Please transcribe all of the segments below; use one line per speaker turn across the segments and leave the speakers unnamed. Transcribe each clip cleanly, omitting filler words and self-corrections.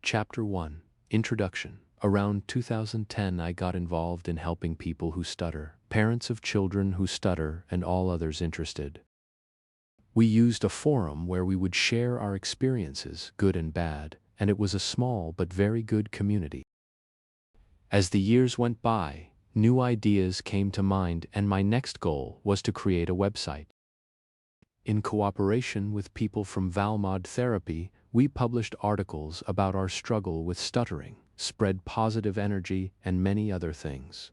Chapter 1. Introduction. Around 2010, I got involved in helping people who stutter, parents of children who stutter, and all others interested. We used a forum where we would share our experiences, good and bad, and it was a small but very good community. As the years went by, new ideas came to mind, and my next goal was to create a website. In cooperation with people from Valmod Therapy, we published articles about our struggle with stuttering, spread positive energy, and many other things.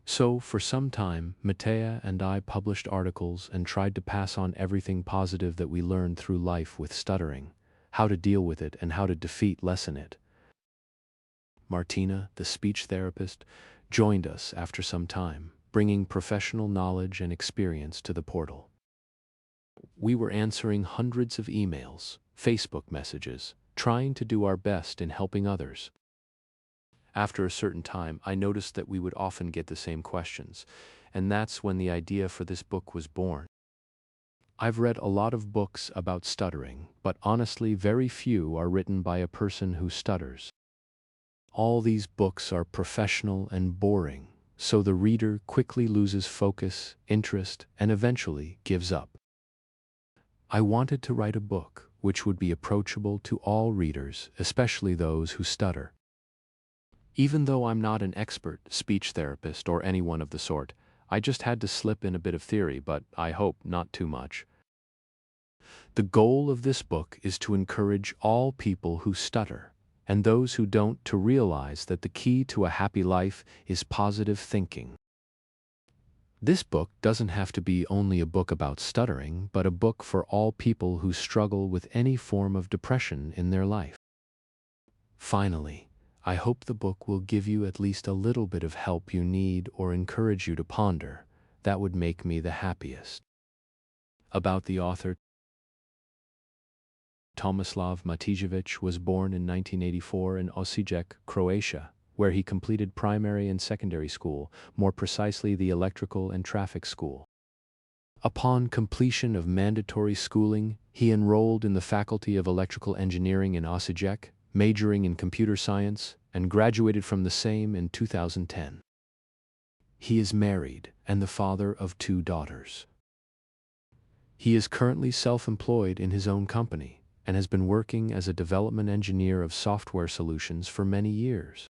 So, for some time, Matijević and I published articles and tried to pass on everything positive that we learned through life with stuttering, how to deal with it and how to lessen it. Martina, the speech therapist, joined us after some time, bringing professional knowledge and experience to the portal. We were answering hundreds of emails, Facebook messages, trying to do our best in helping others. After a certain time, I noticed that we would often get the same questions, and that's when the idea for this book was born. I've read a lot of books about stuttering, but honestly, very few are written by a person who stutters. All these books are professional and boring, so the reader quickly loses focus, interest, and eventually gives up. I wanted to write a book which would be approachable to all readers, especially those who stutter. Even though I'm not an expert speech therapist or anyone of the sort, I just had to slip in a bit of theory, but I hope not too much. The goal of this book is to encourage all people who stutter, and those who don't, to realize that the key to a happy life is positive thinking. This book doesn't have to be only a book about stuttering, but a book for all people who struggle with any form of depression in their life. Finally, I hope the book will give you at least a little bit of help you need or encourage you to ponder. That would make me the happiest. About the author, Tomislav Matijević was born in 1984 in Osijek, Croatia, where he completed primary and secondary school, more precisely the electrical and traffic school. Upon completion of mandatory schooling, he enrolled in the Faculty of Electrical Engineering in Osijek, majoring in computer science, and graduated from the same in 2010. He is married and the father of 2 daughters. He is currently self-employed in his own company and has been working as a development engineer of software solutions for many years.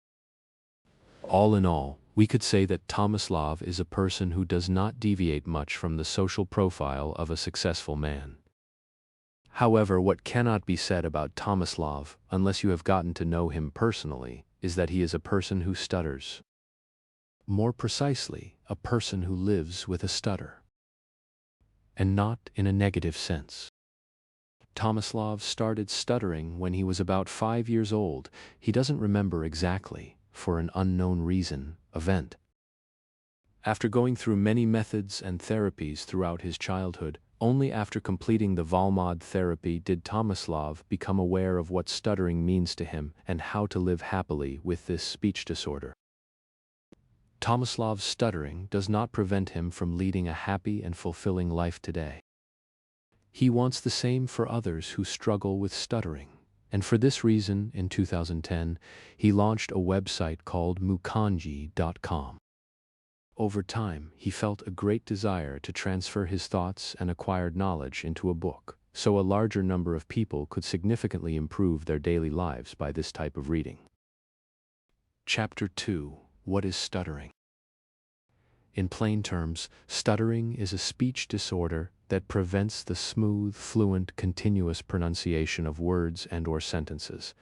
All in all, we could say that Tomislav is a person who does not deviate much from the social profile of a successful man. However, what cannot be said about Tomislav, unless you have gotten to know him personally, is that he is a person who stutters. More precisely, a person who lives with a stutter. And not in a negative sense. Tomislav started stuttering when he was about 5 years old. He doesn't remember exactly, for an unknown reason, event. After going through many methods and therapies throughout his childhood, only after completing the Valmod therapy did Tomislav become aware of what stuttering means to him and how to live happily with this speech disorder. Tomislav's stuttering does not prevent him from leading a happy and fulfilling life today. He wants the same for others who struggle with stuttering, and for this reason, in 2010, he launched a website called mukanji.com. Over time, he felt a great desire to transfer his thoughts and acquired knowledge into a book, so a larger number of people could significantly improve their daily lives by this type of reading. Chapter 2. What is stuttering? In plain terms, stuttering is a speech disorder that prevents the smooth, fluent, continuous pronunciation of words and/or sentences.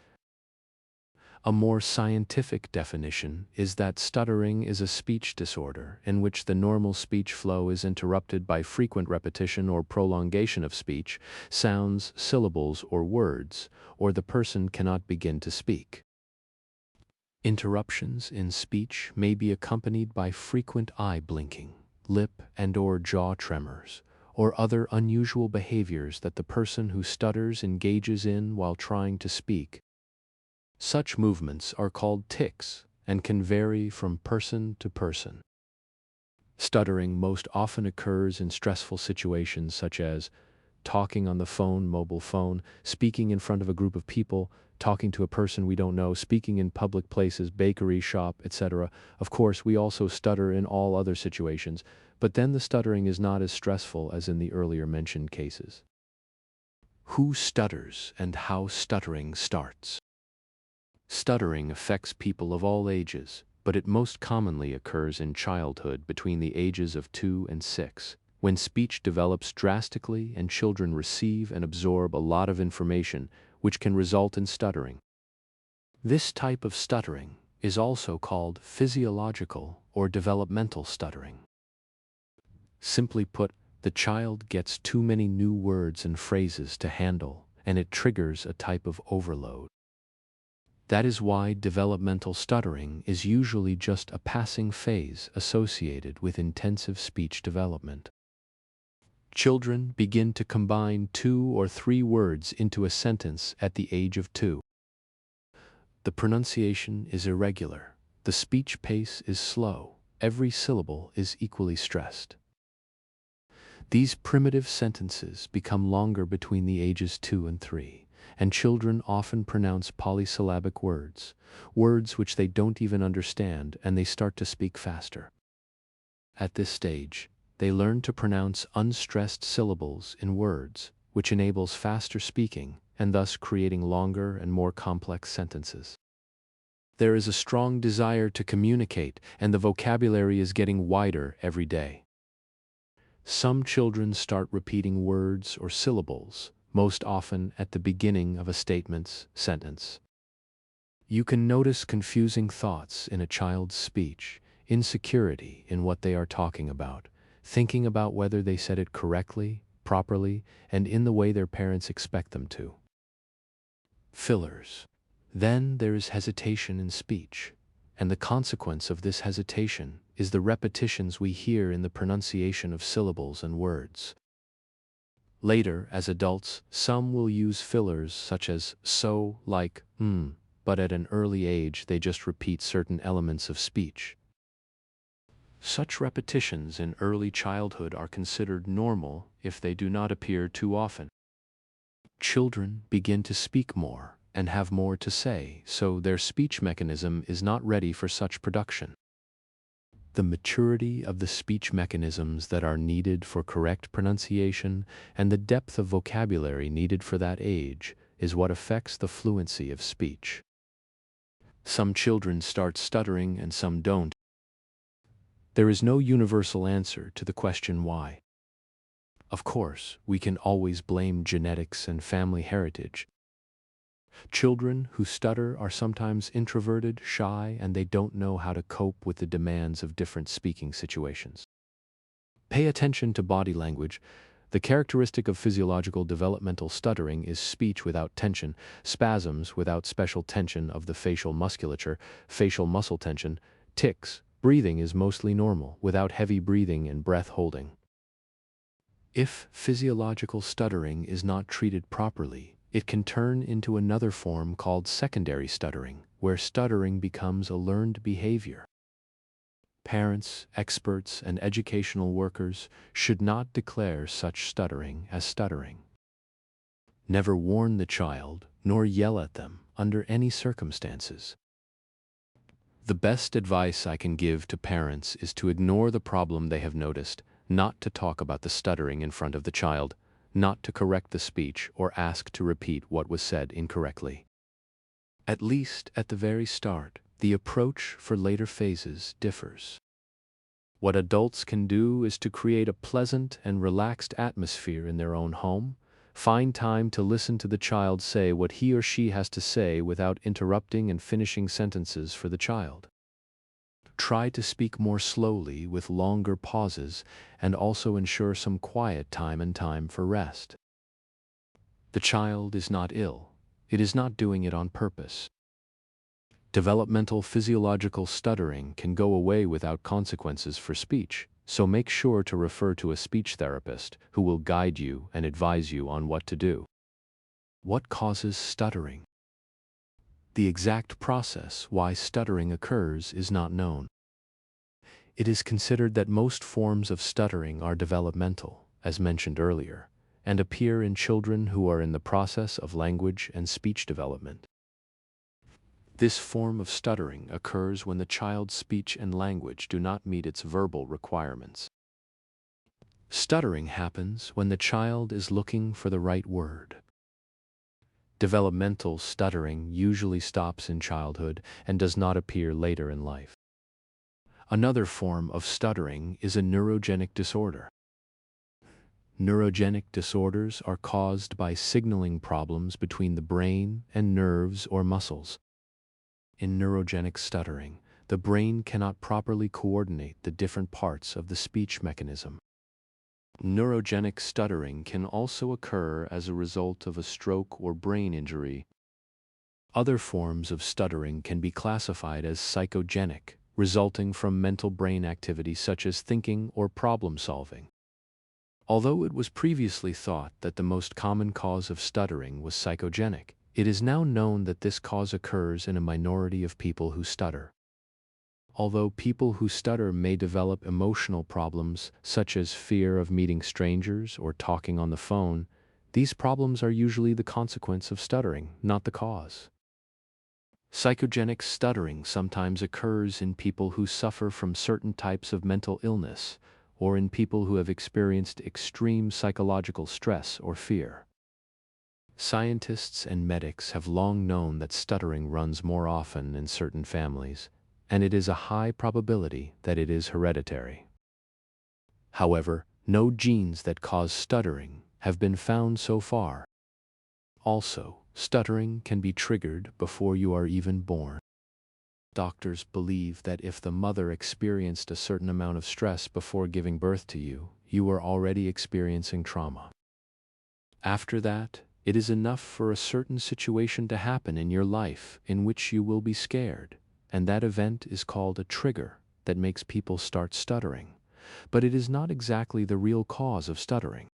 A more scientific definition is that stuttering is a speech disorder in which the normal speech flow is interrupted by frequent repetition or prolongation of speech, sounds, syllables, or words, or the person cannot begin to speak. Interruptions in speech may be accompanied by frequent eye blinking, lip and/or jaw tremors, or other unusual behaviors that the person who stutters engages in while trying to speak. Such movements are called tics and can vary from person to person. Stuttering most often occurs in stressful situations such as talking on the phone, mobile phone, speaking in front of a group of people, talking to a person we don't know, speaking in public places, bakery, shop, etc. Of course, we also stutter in all other situations, but then the stuttering is not as stressful as in the earlier mentioned cases. Who stutters and how stuttering starts? Stuttering affects people of all ages, but it most commonly occurs in childhood between the ages of 2 and 6, when speech develops drastically and children receive and absorb a lot of information, which can result in stuttering. This type of stuttering is also called physiological or developmental stuttering. Simply put, the child gets too many new words and phrases to handle, and it triggers a type of overload. That is why developmental stuttering is usually just a passing phase associated with intensive speech development. Children begin to combine 2 or 3 words into a sentence at the age of 2. The pronunciation is irregular, the speech pace is slow, every syllable is equally stressed. These primitive sentences become longer between the ages 2 and 3. And children often pronounce polysyllabic words, words which they don't even understand, and they start to speak faster. At this stage, they learn to pronounce unstressed syllables in words, which enables faster speaking and thus creating longer and more complex sentences. There is a strong desire to communicate, and the vocabulary is getting wider every day. Some children start repeating words or syllables, most often at the beginning of a sentence. You can notice confusing thoughts in a child's speech, insecurity in what they are talking about, thinking about whether they said it correctly, properly, and in the way their parents expect them to. Fillers. Then there is hesitation in speech, and the consequence of this hesitation is the repetitions we hear in the pronunciation of syllables and words. Later, as adults, some will use fillers such as so, like, but at an early age they just repeat certain elements of speech. Such repetitions in early childhood are considered normal if they do not appear too often. Children begin to speak more and have more to say, so their speech mechanism is not ready for such production. The maturity of the speech mechanisms that are needed for correct pronunciation and the depth of vocabulary needed for that age is what affects the fluency of speech. Some children start stuttering and some don't. There is no universal answer to the question why. Of course, we can always blame genetics and family heritage. Children who stutter are sometimes introverted, shy, and they don't know how to cope with the demands of different speaking situations. Pay attention to body language. The characteristic of physiological developmental stuttering is speech without tension, spasms without special tension of the facial musculature, facial muscle tension, tics. Breathing is mostly normal, without heavy breathing and breath holding. If physiological stuttering is not treated properly, it can turn into another form called secondary stuttering, where stuttering becomes a learned behavior. Parents, experts, and educational workers should not declare such stuttering as stuttering. Never warn the child, nor yell at them under any circumstances. The best advice I can give to parents is to ignore the problem they have noticed, not to talk about the stuttering in front of the child, not to correct the speech or ask to repeat what was said incorrectly. At least at the very start, the approach for later phases differs. What adults can do is to create a pleasant and relaxed atmosphere in their own home, find time to listen to the child say what he or she has to say without interrupting and finishing sentences for the child. Try to speak more slowly with longer pauses and also ensure some quiet time and time for rest. The child is not ill. It is not doing it on purpose. Developmental physiological stuttering can go away without consequences for speech, so make sure to refer to a speech therapist who will guide you and advise you on what to do. What causes stuttering? The exact process why stuttering occurs is not known. It is considered that most forms of stuttering are developmental, as mentioned earlier, and appear in children who are in the process of language and speech development. This form of stuttering occurs when the child's speech and language do not meet its verbal requirements. Stuttering happens when the child is looking for the right word. Developmental stuttering usually stops in childhood and does not appear later in life. Another form of stuttering is a neurogenic disorder. Neurogenic disorders are caused by signaling problems between the brain and nerves or muscles. In neurogenic stuttering, the brain cannot properly coordinate the different parts of the speech mechanism. Neurogenic stuttering can also occur as a result of a stroke or brain injury. Other forms of stuttering can be classified as psychogenic, resulting from mental brain activity such as thinking or problem solving. Although it was previously thought that the most common cause of stuttering was psychogenic, it is now known that this cause occurs in a minority of people who stutter. Although people who stutter may develop emotional problems such as fear of meeting strangers or talking on the phone, these problems are usually the consequence of stuttering, not the cause. Psychogenic stuttering sometimes occurs in people who suffer from certain types of mental illness or in people who have experienced extreme psychological stress or fear. Scientists and medics have long known that stuttering runs more often in certain families, and it is a high probability that it is hereditary. However, no genes that cause stuttering have been found so far. Also, stuttering can be triggered before you are even born. Doctors believe that if the mother experienced a certain amount of stress before giving birth to you, you were already experiencing trauma. After that, it is enough for a certain situation to happen in your life in which you will be scared, and that event is called a trigger that makes people start stuttering, but it is not exactly the real cause of stuttering.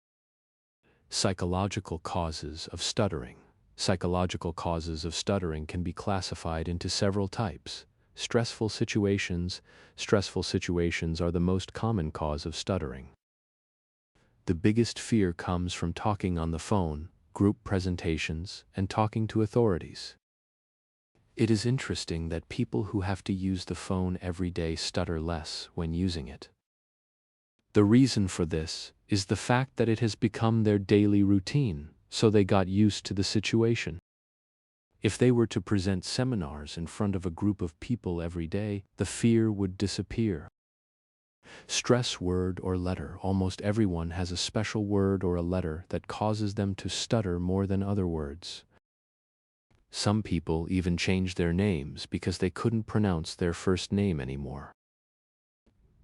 Psychological causes of stuttering. Psychological causes of stuttering can be classified into several types. Stressful situations. Stressful situations are the most common cause of stuttering. The biggest fear comes from talking on the phone, group presentations, and talking to authorities. It is interesting that people who have to use the phone every day stutter less when using it. The reason for this is the fact that it has become their daily routine, so they got used to the situation. If they were to present seminars in front of a group of people every day, the fear would disappear. Stress word or letter. Almost everyone has a special word or a letter that causes them to stutter more than other words. Some people even change their names because they couldn't pronounce their first name anymore.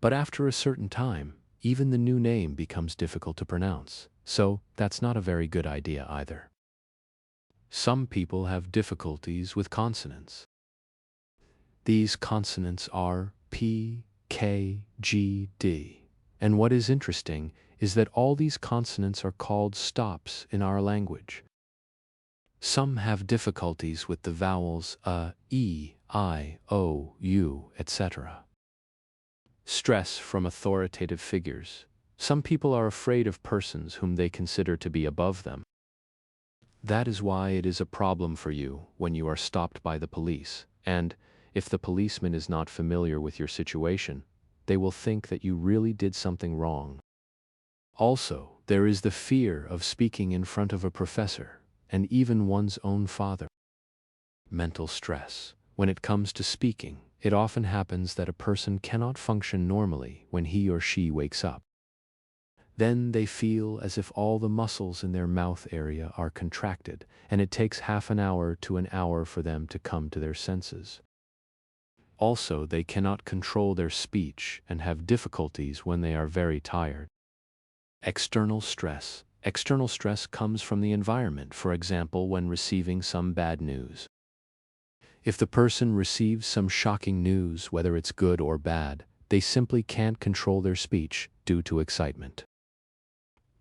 But after a certain time, even the new name becomes difficult to pronounce, so that's not a very good idea either. Some people have difficulties with consonants. These consonants are P, K, G, D. And what is interesting is that all these consonants are called stops in our language. Some have difficulties with the vowels a, e, I, o, u, etc. Stress from authoritative figures. Some people are afraid of persons whom they consider to be above them. That is why it is a problem for you when you are stopped by the police, and if the policeman is not familiar with your situation, they will think that you really did something wrong. Also, there is the fear of speaking in front of a professor, and even one's own father. Mental stress. When it comes to speaking, it often happens that a person cannot function normally when he or she wakes up. Then they feel as if all the muscles in their mouth area are contracted, and it takes half an hour to an hour for them to come to their senses. Also, they cannot control their speech and have difficulties when they are very tired. External stress. External stress comes from the environment, for example, when receiving some bad news. If the person receives some shocking news, whether it's good or bad, they simply can't control their speech due to excitement.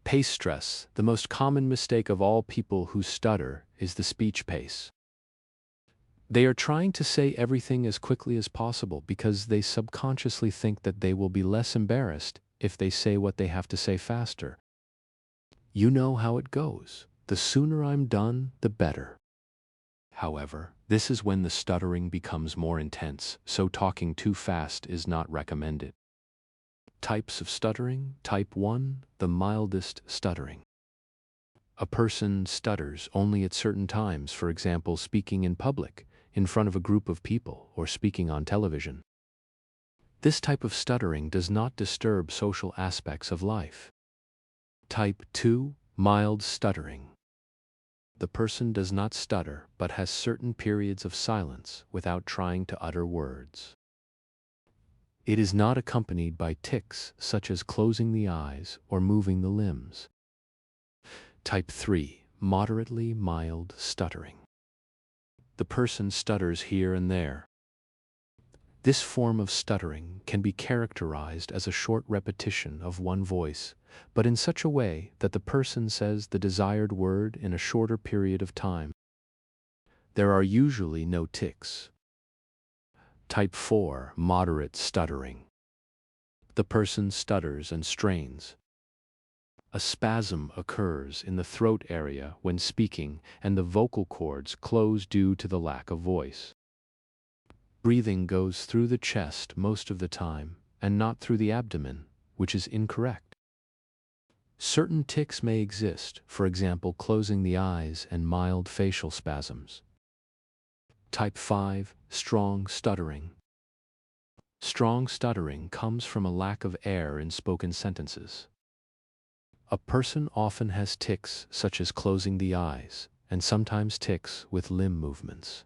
Pace stress. The most common mistake of all people who stutter is the speech pace. They are trying to say everything as quickly as possible because they subconsciously think that they will be less embarrassed if they say what they have to say faster. You know how it goes. The sooner I'm done, the better. However, this is when the stuttering becomes more intense, so talking too fast is not recommended. Types of stuttering. Type 1, the mildest stuttering. A person stutters only at certain times, for example, speaking in public, in front of a group of people, or speaking on television. This type of stuttering does not disturb social aspects of life. Type 2, mild stuttering. The person does not stutter but has certain periods of silence without trying to utter words. It is not accompanied by tics such as closing the eyes or moving the limbs. Type 3, moderately mild stuttering. The person stutters here and there. This form of stuttering can be characterized as a short repetition of one voice, but in such a way that the person says the desired word in a shorter period of time. There are usually no tics. Type 4, moderate stuttering. The person stutters and strains. A spasm occurs in the throat area when speaking, and the vocal cords close due to the lack of voice. Breathing goes through the chest most of the time, and not through the abdomen, which is incorrect. Certain tics may exist, for example, closing the eyes and mild facial spasms. Type 5, strong stuttering. Strong stuttering comes from a lack of air in spoken sentences. A person often has tics such as closing the eyes, and sometimes tics with limb movements.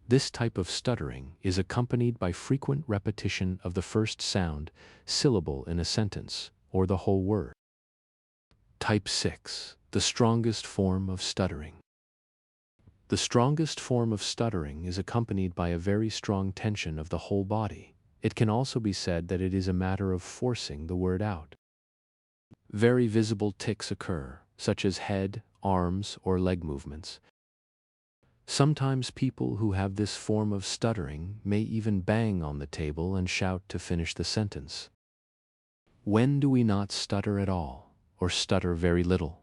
This type of stuttering is accompanied by frequent repetition of the first sound, syllable in a sentence, or the whole word. Type 6, the strongest form of stuttering. The strongest form of stuttering is accompanied by a very strong tension of the whole body. It can also be said that it is a matter of forcing the word out. Very visible tics occur, such as head, arms, or leg movements. Sometimes people who have this form of stuttering may even bang on the table and shout to finish the sentence. When do we not stutter at all, or stutter very little?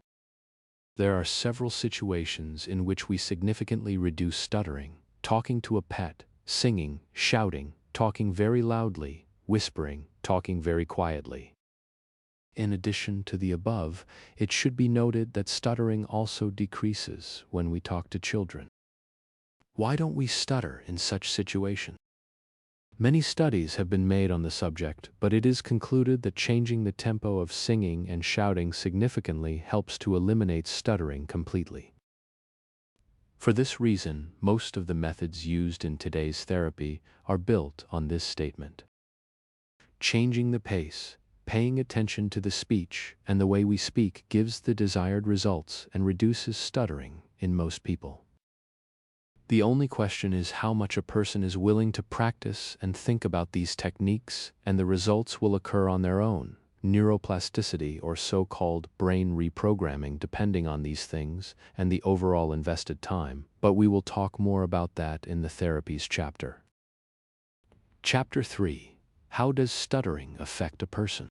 There are several situations in which we significantly reduce stuttering: talking to a pet, singing, shouting, talking very loudly, whispering, talking very quietly. In addition to the above, it should be noted that stuttering also decreases when we talk to children. Why don't we stutter in such situations? Many studies have been made on the subject, but it is concluded that changing the tempo of singing and shouting significantly helps to eliminate stuttering completely. For this reason, most of the methods used in today's therapy are built on this statement. Changing the pace, paying attention to the speech and the way we speak gives the desired results and reduces stuttering in most people. The only question is how much a person is willing to practice and think about these techniques, and the results will occur on their own. Neuroplasticity, or so-called brain reprogramming, depending on these things and the overall invested time, but we will talk more about that in the Therapies chapter. Chapter 3. How does stuttering affect a person?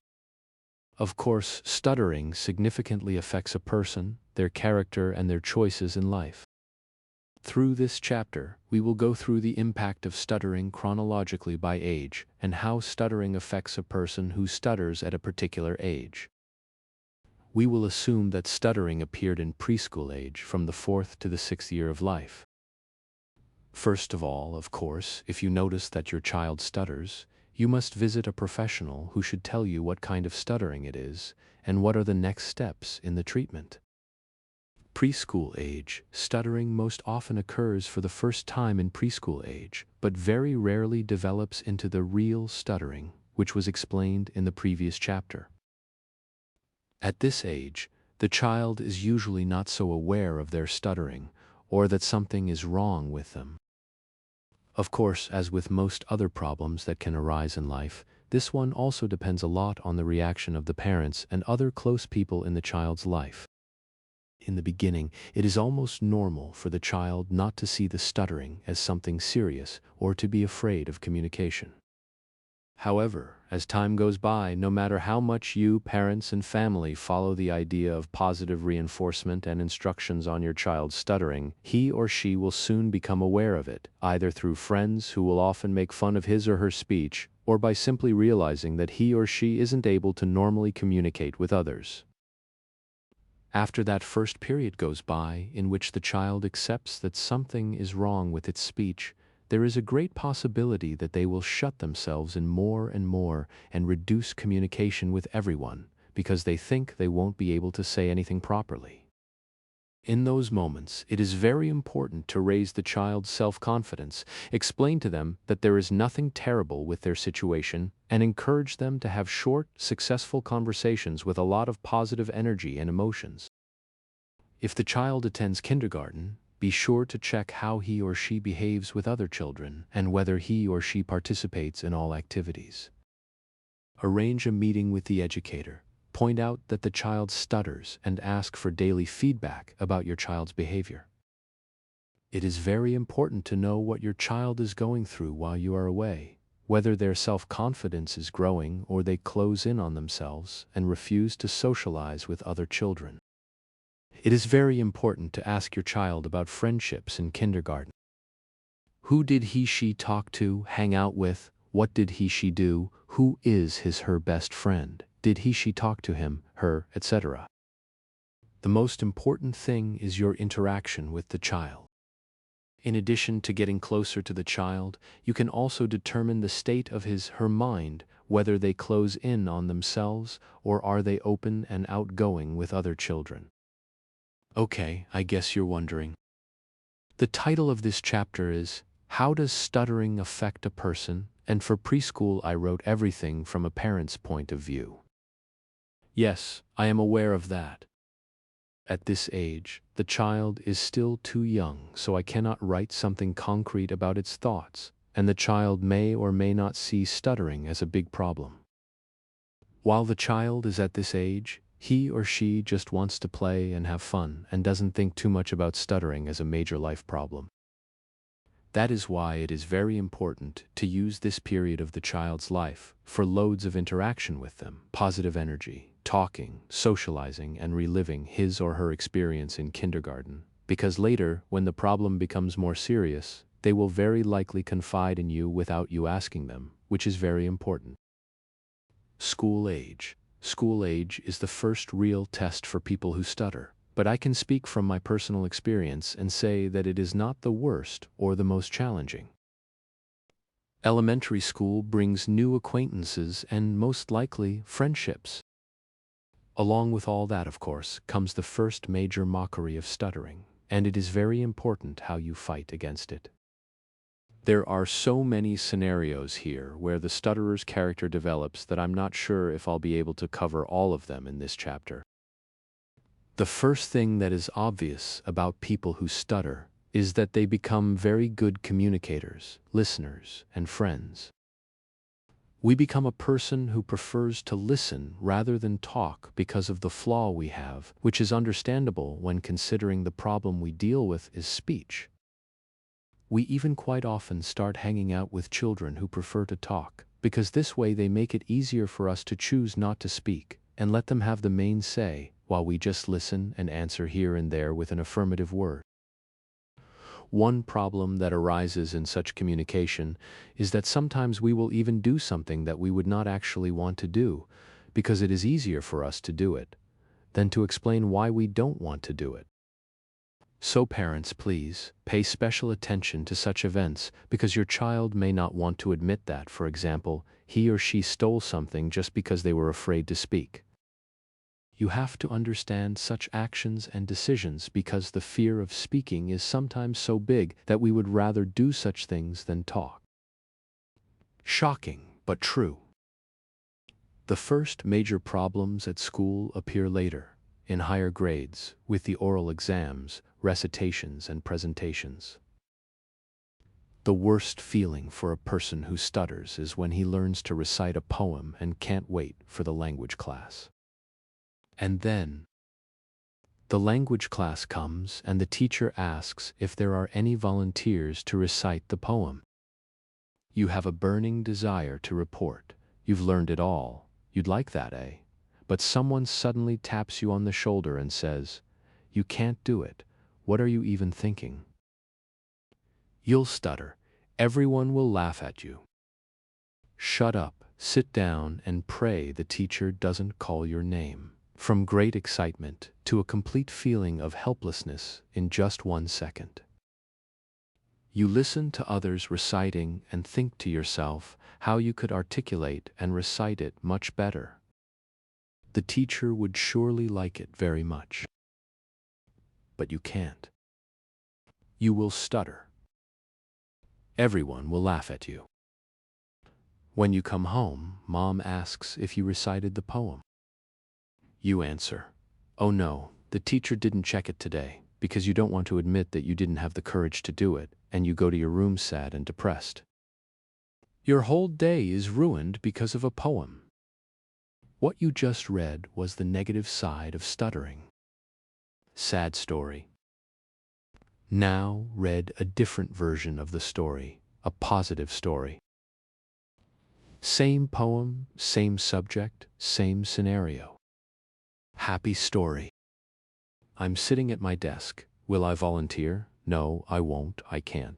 Of course, stuttering significantly affects a person, their character, and their choices in life. Through this chapter, we will go through the impact of stuttering chronologically by age and how stuttering affects a person who stutters at a particular age. We will assume that stuttering appeared in preschool age from the 4th to the 6th year of life. First of all, of course, if you notice that your child stutters, you must visit a professional who should tell you what kind of stuttering it is and what are the next steps in the treatment. Preschool age, stuttering most often occurs for the first time in preschool age, but very rarely develops into the real stuttering, which was explained in the previous chapter. At this age, the child is usually not so aware of their stuttering, or that something is wrong with them. Of course, as with most other problems that can arise in life, this one also depends a lot on the reaction of the parents and other close people in the child's life. In the beginning, it is almost normal for the child not to see the stuttering as something serious or to be afraid of communication. However, as time goes by, no matter how much you, parents and family, follow the idea of positive reinforcement and instructions on your child's stuttering, he or she will soon become aware of it, either through friends who will often make fun of his or her speech, or by simply realizing that he or she isn't able to normally communicate with others. After that first period goes by, in which the child accepts that something is wrong with its speech, there is a great possibility that they will shut themselves in more and reduce communication with everyone, because they think they won't be able to say anything properly. In those moments, it is very important to raise the child's self-confidence, explain to them that there is nothing terrible with their situation, and encourage them to have short, successful conversations with a lot of positive energy and emotions. If the child attends kindergarten, be sure to check how he or she behaves with other children and whether he or she participates in all activities. Arrange a meeting with the educator. Point out that the child stutters and ask for daily feedback about your child's behavior. It is very important to know what your child is going through while you are away, whether their self-confidence is growing or they close in on themselves and refuse to socialize with other children. It is very important to ask your child about friendships in kindergarten. Who did he/she talk to, hang out with? What did he/she do? Who is his/her best friend? Did he/she talk to him, her, etc.? The most important thing is your interaction with the child. In addition to getting closer to the child, you can also determine the state of his/her mind, whether they close in on themselves or are they open and outgoing with other children. Okay, I guess you're wondering. The title of this chapter is, How Does Stuttering Affect a Person? And for preschool I wrote everything from a parent's point of view. Yes, I am aware of that. At this age, the child is still too young, so I cannot write something concrete about its thoughts, and the child may or may not see stuttering as a big problem. While the child is at this age, he or she just wants to play and have fun and doesn't think too much about stuttering as a major life problem. That is why it is very important to use this period of the child's life for loads of interaction with them, positive energy, talking, socializing, and reliving his or her experience in kindergarten, because later, when the problem becomes more serious, they will very likely confide in you without you asking them, which is very important. School age. School age is the first real test for people who stutter, but I can speak from my personal experience and say that it is not the worst or the most challenging. Elementary school brings new acquaintances and most likely friendships. Along with all that, of course, comes the first major mockery of stuttering, and it is very important how you fight against it. There are so many scenarios here where the stutterer's character develops that I'm not sure if I'll be able to cover all of them in this chapter. The first thing that is obvious about people who stutter is that they become very good communicators, listeners, and friends. We become a person who prefers to listen rather than talk because of the flaw we have, which is understandable when considering the problem we deal with is speech. We even quite often start hanging out with children who prefer to talk, because this way they make it easier for us to choose not to speak and let them have the main say, while we just listen and answer here and there with an affirmative word. One problem that arises in such communication is that sometimes we will even do something that we would not actually want to do, because it is easier for us to do it than to explain why we don't want to do it. So parents, please, pay special attention to such events, because your child may not want to admit that, for example, he or she stole something just because they were afraid to speak. You have to understand such actions and decisions because the fear of speaking is sometimes so big that we would rather do such things than talk. Shocking, but true. The first major problems at school appear later, in higher grades, with the oral exams, recitations, and presentations. The worst feeling for a person who stutters is when he learns to recite a poem and can't wait for the language class. And then, the language class comes and the teacher asks if there are any volunteers to recite the poem. You have a burning desire to report. You've learned it all. You'd like that, eh? But someone suddenly taps you on the shoulder and says, "You can't do it. What are you even thinking?" You'll stutter. Everyone will laugh at you. Shut up, sit down, and pray the teacher doesn't call your name. From great excitement to a complete feeling of helplessness in just 1 second. You listen to others reciting and think to yourself how you could articulate and recite it much better. The teacher would surely like it very much. But you can't. You will stutter. Everyone will laugh at you. When you come home, Mom asks if you recited the poem. You answer, "Oh no, the teacher didn't check it today," because you don't want to admit that you didn't have the courage to do it, and you go to your room sad and depressed. Your whole day is ruined because of a poem. What you just read was the negative side of stuttering. Sad story. Now read a different version of the story, a positive story. Same poem, same subject, same scenario. Happy story. I'm sitting at my desk. Will I volunteer? No, I won't, I can't.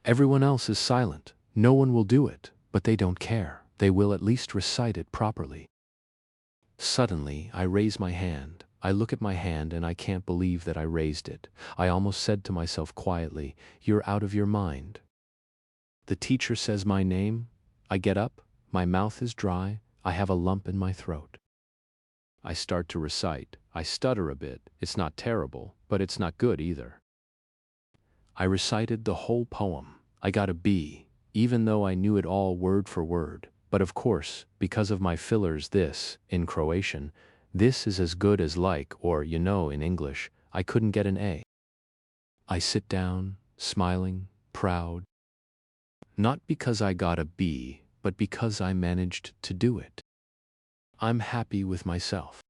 Everyone else is silent. No one will do it, but they don't care. They will at least recite it properly. Suddenly, I raise my hand. I look at my hand and I can't believe that I raised it. I almost said to myself quietly, "You're out of your mind." The teacher says my name. I get up. My mouth is dry. I have a lump in my throat. I start to recite. I stutter a bit. It's not terrible, but it's not good either. I recited the whole poem. I got a B, even though I knew it all word for word. But of course, because of my fillers, this, in Croatian, this is as good as like, or, in English, I couldn't get an A. I sit down, smiling, proud. Not because I got a B, but because I managed to do it. I'm happy with myself.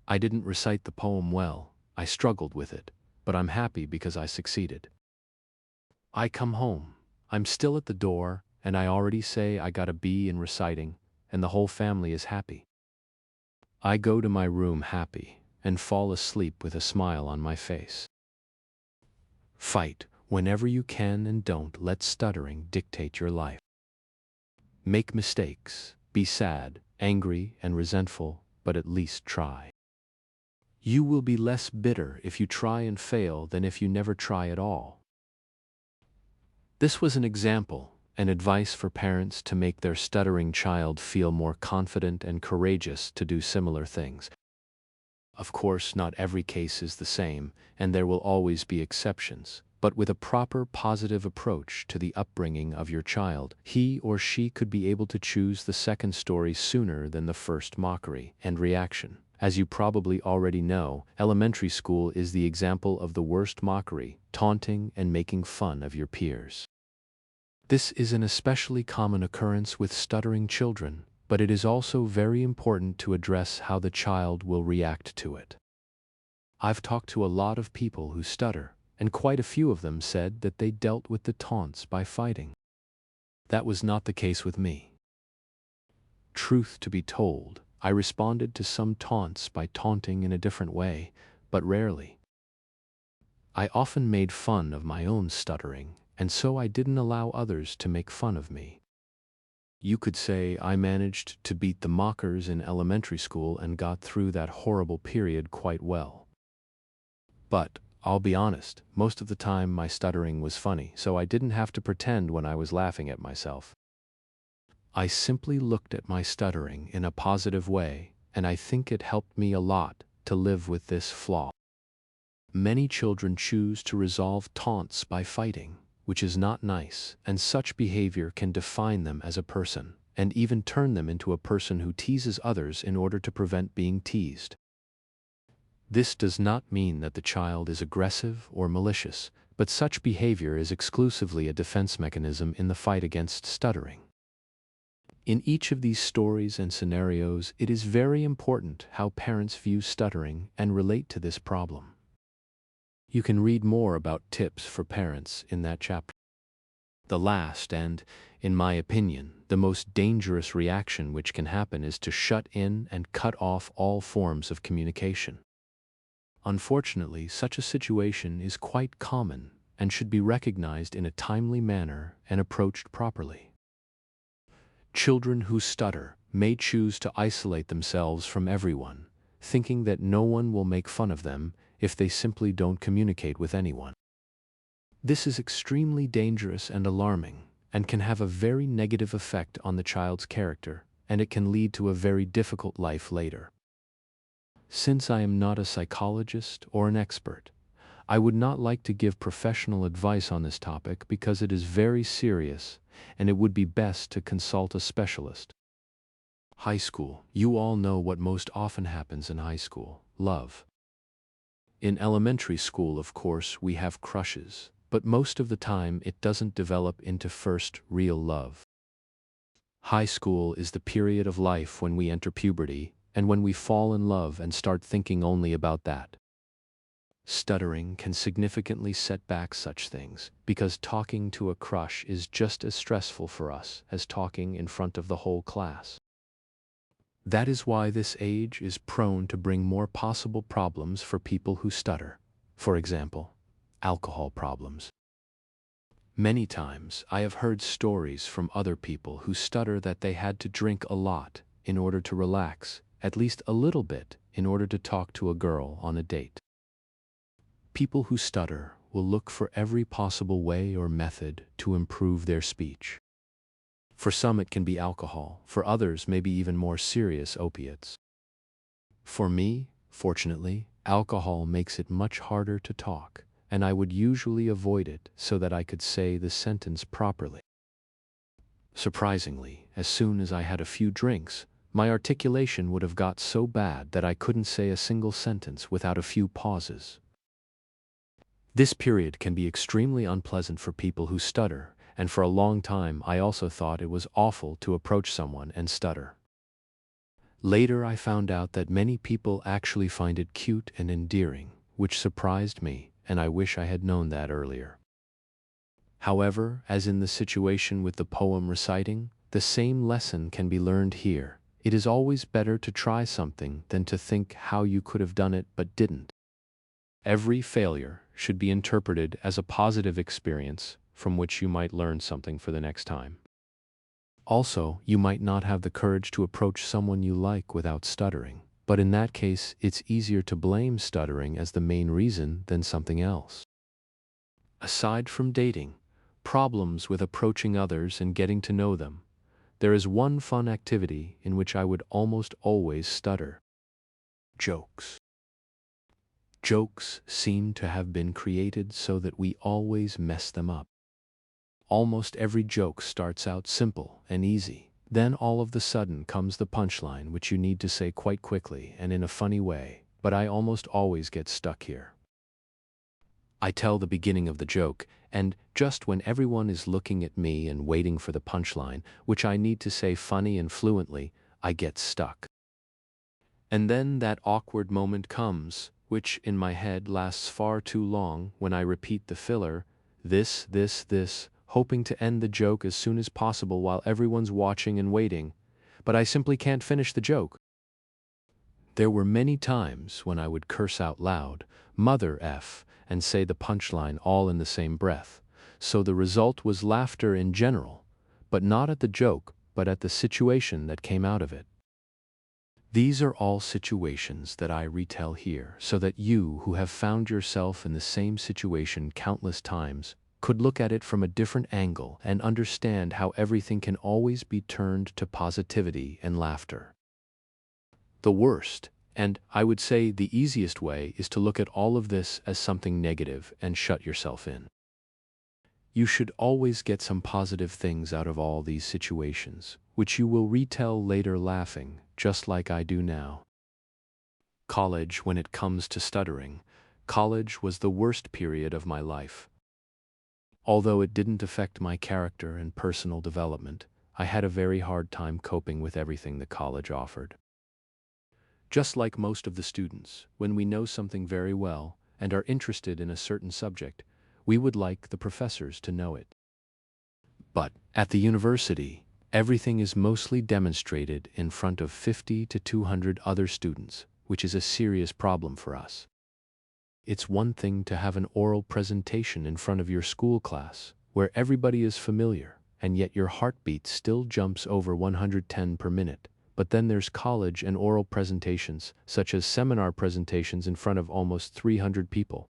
I didn't recite the poem well. I struggled with it, but I'm happy because I succeeded. I come home. I'm still at the door, and I already say I got a B in reciting, and the whole family is happy. I go to my room happy and fall asleep with a smile on my face. Fight whenever you can and don't let stuttering dictate your life. Make mistakes, be sad, angry, and resentful, but at least try. You will be less bitter if you try and fail than if you never try at all. This was an example, an advice for parents to make their stuttering child feel more confident and courageous to do similar things. Of course, not every case is the same, and there will always be exceptions. But with a proper positive approach to the upbringing of your child, he or she could be able to choose the second story sooner than the first mockery and reaction. As you probably already know, elementary school is the example of the worst mockery, taunting and making fun of your peers. This is an especially common occurrence with stuttering children, but it is also very important to address how the child will react to it. I've talked to a lot of people who stutter, and quite a few of them said that they dealt with the taunts by fighting. That was not the case with me. Truth to be told, I responded to some taunts by taunting in a different way, but rarely. I often made fun of my own stuttering, and so I didn't allow others to make fun of me. You could say I managed to beat the mockers in elementary school and got through that horrible period quite well. But I'll be honest, most of the time my stuttering was funny, so I didn't have to pretend when I was laughing at myself. I simply looked at my stuttering in a positive way, and I think it helped me a lot to live with this flaw. Many children choose to resolve taunts by fighting, which is not nice, and such behavior can define them as a person, and even turn them into a person who teases others in order to prevent being teased. This does not mean that the child is aggressive or malicious, but such behavior is exclusively a defense mechanism in the fight against stuttering. In each of these stories and scenarios, it is very important how parents view stuttering and relate to this problem. You can read more about tips for parents in that chapter. The last and, in my opinion, the most dangerous reaction which can happen is to shut in and cut off all forms of communication. Unfortunately, such a situation is quite common and should be recognized in a timely manner and approached properly. Children who stutter may choose to isolate themselves from everyone, thinking that no one will make fun of them if they simply don't communicate with anyone. This is extremely dangerous and alarming, and can have a very negative effect on the child's character, and it can lead to a very difficult life later. Since I am not a psychologist or an expert, I would not like to give professional advice on this topic because it is very serious and it would be best to consult a specialist. High school. You all know what most often happens in high school: love. In elementary school, of course, we have crushes, but most of the time it doesn't develop into first real love. High school is the period of life when we enter puberty and when we fall in love and start thinking only about that. Stuttering can significantly set back such things because talking to a crush is just as stressful for us as talking in front of the whole class. That is why this age is prone to bring more possible problems for people who stutter. For example, alcohol problems. Many times I have heard stories from other people who stutter that they had to drink a lot in order to relax, at least a little bit, in order to talk to a girl on a date. People who stutter will look for every possible way or method to improve their speech. For some it can be alcohol, for others maybe even more serious opiates. For me, fortunately, alcohol makes it much harder to talk, and I would usually avoid it so that I could say the sentence properly. Surprisingly, as soon as I had a few drinks, my articulation would have got so bad that I couldn't say a single sentence without a few pauses. This period can be extremely unpleasant for people who stutter, and for a long time I also thought it was awful to approach someone and stutter. Later I found out that many people actually find it cute and endearing, which surprised me, and I wish I had known that earlier. However, as in the situation with the poem reciting, the same lesson can be learned here. It is always better to try something than to think how you could have done it but didn't. Every failure should be interpreted as a positive experience from which you might learn something for the next time. Also, you might not have the courage to approach someone you like without stuttering, but in that case, it's easier to blame stuttering as the main reason than something else. Aside from dating, problems with approaching others and getting to know them, there is one fun activity in which I would almost always stutter: jokes. Jokes seem to have been created so that we always mess them up. Almost every joke starts out simple and easy. Then all of the sudden comes the punchline, which you need to say quite quickly and in a funny way, but I almost always get stuck here. I tell the beginning of the joke, and just when everyone is looking at me and waiting for the punchline, which I need to say funny and fluently, I get stuck. And then that awkward moment comes, which in my head lasts far too long, when I repeat the filler, this, hoping to end the joke as soon as possible while everyone's watching and waiting, but I simply can't finish the joke. There were many times when I would curse out loud, "Mother F," and say the punchline all in the same breath, so the result was laughter in general, but not at the joke, but at the situation that came out of it. These are all situations that I retell here so that you, who have found yourself in the same situation countless times, could look at it from a different angle and understand how everything can always be turned to positivity and laughter. The worst, and I would say the easiest way, is to look at all of this as something negative and shut yourself in. You should always get some positive things out of all these situations, which you will retell later laughing, just like I do now. College. When it comes to stuttering, college was the worst period of my life. Although it didn't affect my character and personal development, I had a very hard time coping with everything the college offered. Just like most of the students, when we know something very well and are interested in a certain subject, we would like the professors to know it. But at the university, everything is mostly demonstrated in front of 50 to 200 other students, which is a serious problem for us. It's one thing to have an oral presentation in front of your school class, where everybody is familiar, and yet your heartbeat still jumps over 110 per minute. But then there's college and oral presentations, such as seminar presentations in front of almost 300 people.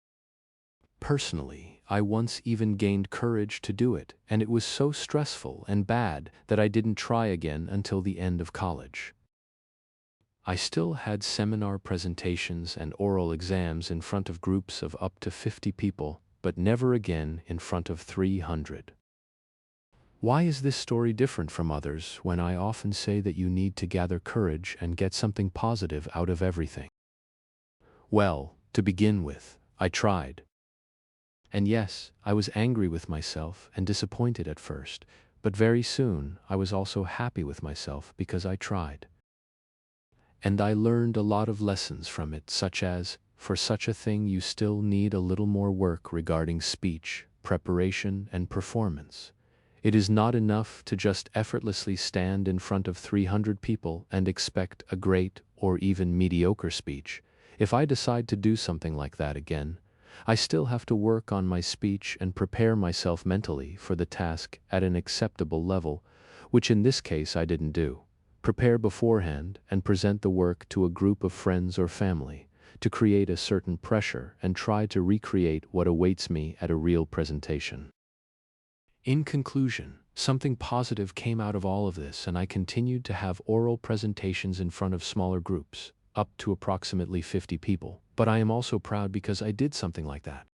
Personally, I once even gained courage to do it, and it was so stressful and bad that I didn't try again until the end of college. I still had seminar presentations and oral exams in front of groups of up to 50 people, but never again in front of 300. Why is this story different from others when I often say that you need to gather courage and get something positive out of everything? Well, to begin with, I tried. And yes, I was angry with myself and disappointed at first, but very soon I was also happy with myself because I tried. And I learned a lot of lessons from it, such as, for such a thing you still need a little more work regarding speech, preparation, and performance. It is not enough to just effortlessly stand in front of 300 people and expect a great or even mediocre speech. If I decide to do something like that again, I still have to work on my speech and prepare myself mentally for the task at an acceptable level, which in this case I didn't do. Prepare beforehand and present the work to a group of friends or family to create a certain pressure and try to recreate what awaits me at a real presentation. In conclusion, something positive came out of all of this, and I continued to have oral presentations in front of smaller groups, up to approximately 50 people. But I am also proud because I did something like that.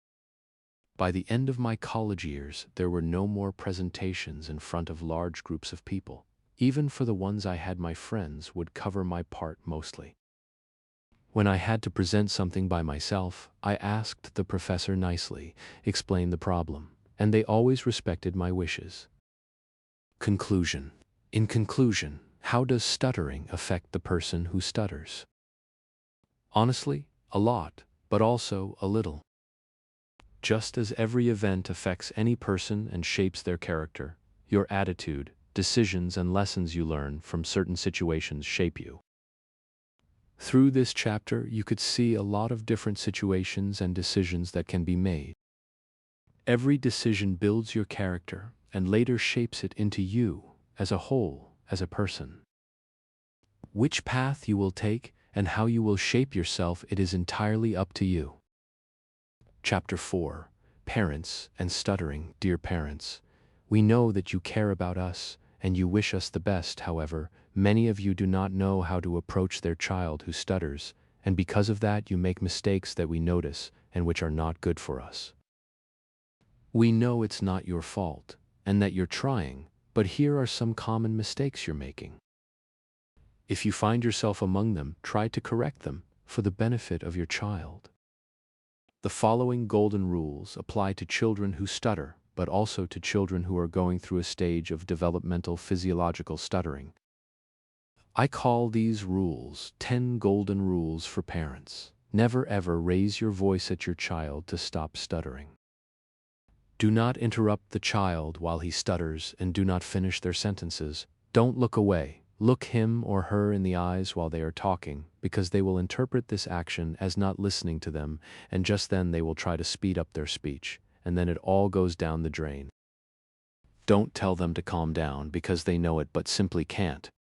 By the end of my college years, there were no more presentations in front of large groups of people. Even for the ones I had, my friends would cover my part mostly. When I had to present something by myself, I asked the professor nicely, explained the problem, and they always respected my wishes. Conclusion. In conclusion, how does stuttering affect the person who stutters? Honestly, a lot, but also a little. Just as every event affects any person and shapes their character, your attitude, decisions, and lessons you learn from certain situations shape you. Through this chapter, you could see a lot of different situations and decisions that can be made. Every decision builds your character and later shapes it into you as a whole, as a person. Which path you will take and how you will shape yourself, it is entirely up to you. Chapter 4. Parents and Stuttering. Dear parents, we know that you care about us and you wish us the best. However, many of you do not know how to approach their child who stutters, and because of that you make mistakes that we notice and which are not good for us. We know it's not your fault and that you're trying, but here are some common mistakes you're making. If you find yourself among them, try to correct them for the benefit of your child. The following golden rules apply to children who stutter, but also to children who are going through a stage of developmental physiological stuttering. I call these rules 10 golden rules for parents. Never ever raise your voice at your child to stop stuttering. Do not interrupt the child while he stutters and do not finish their sentences. Don't look away. Look him or her in the eyes while they are talking, because they will interpret this action as not listening to them, and just then they will try to speed up their speech, and then it all goes down the drain. Don't tell them to calm down because they know it but simply can't.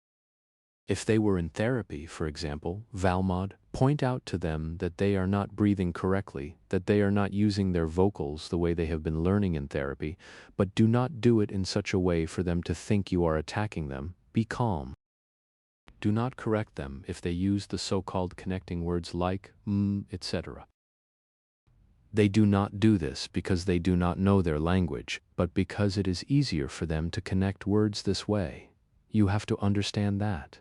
If they were in therapy, for example, Valmod, point out to them that they are not breathing correctly, that they are not using their vocals the way they have been learning in therapy, but do not do it in such a way for them to think you are attacking them. Be calm. Do not correct them if they use the so-called connecting words like, etc. They do not do this because they do not know their language, but because it is easier for them to connect words this way. You have to understand that.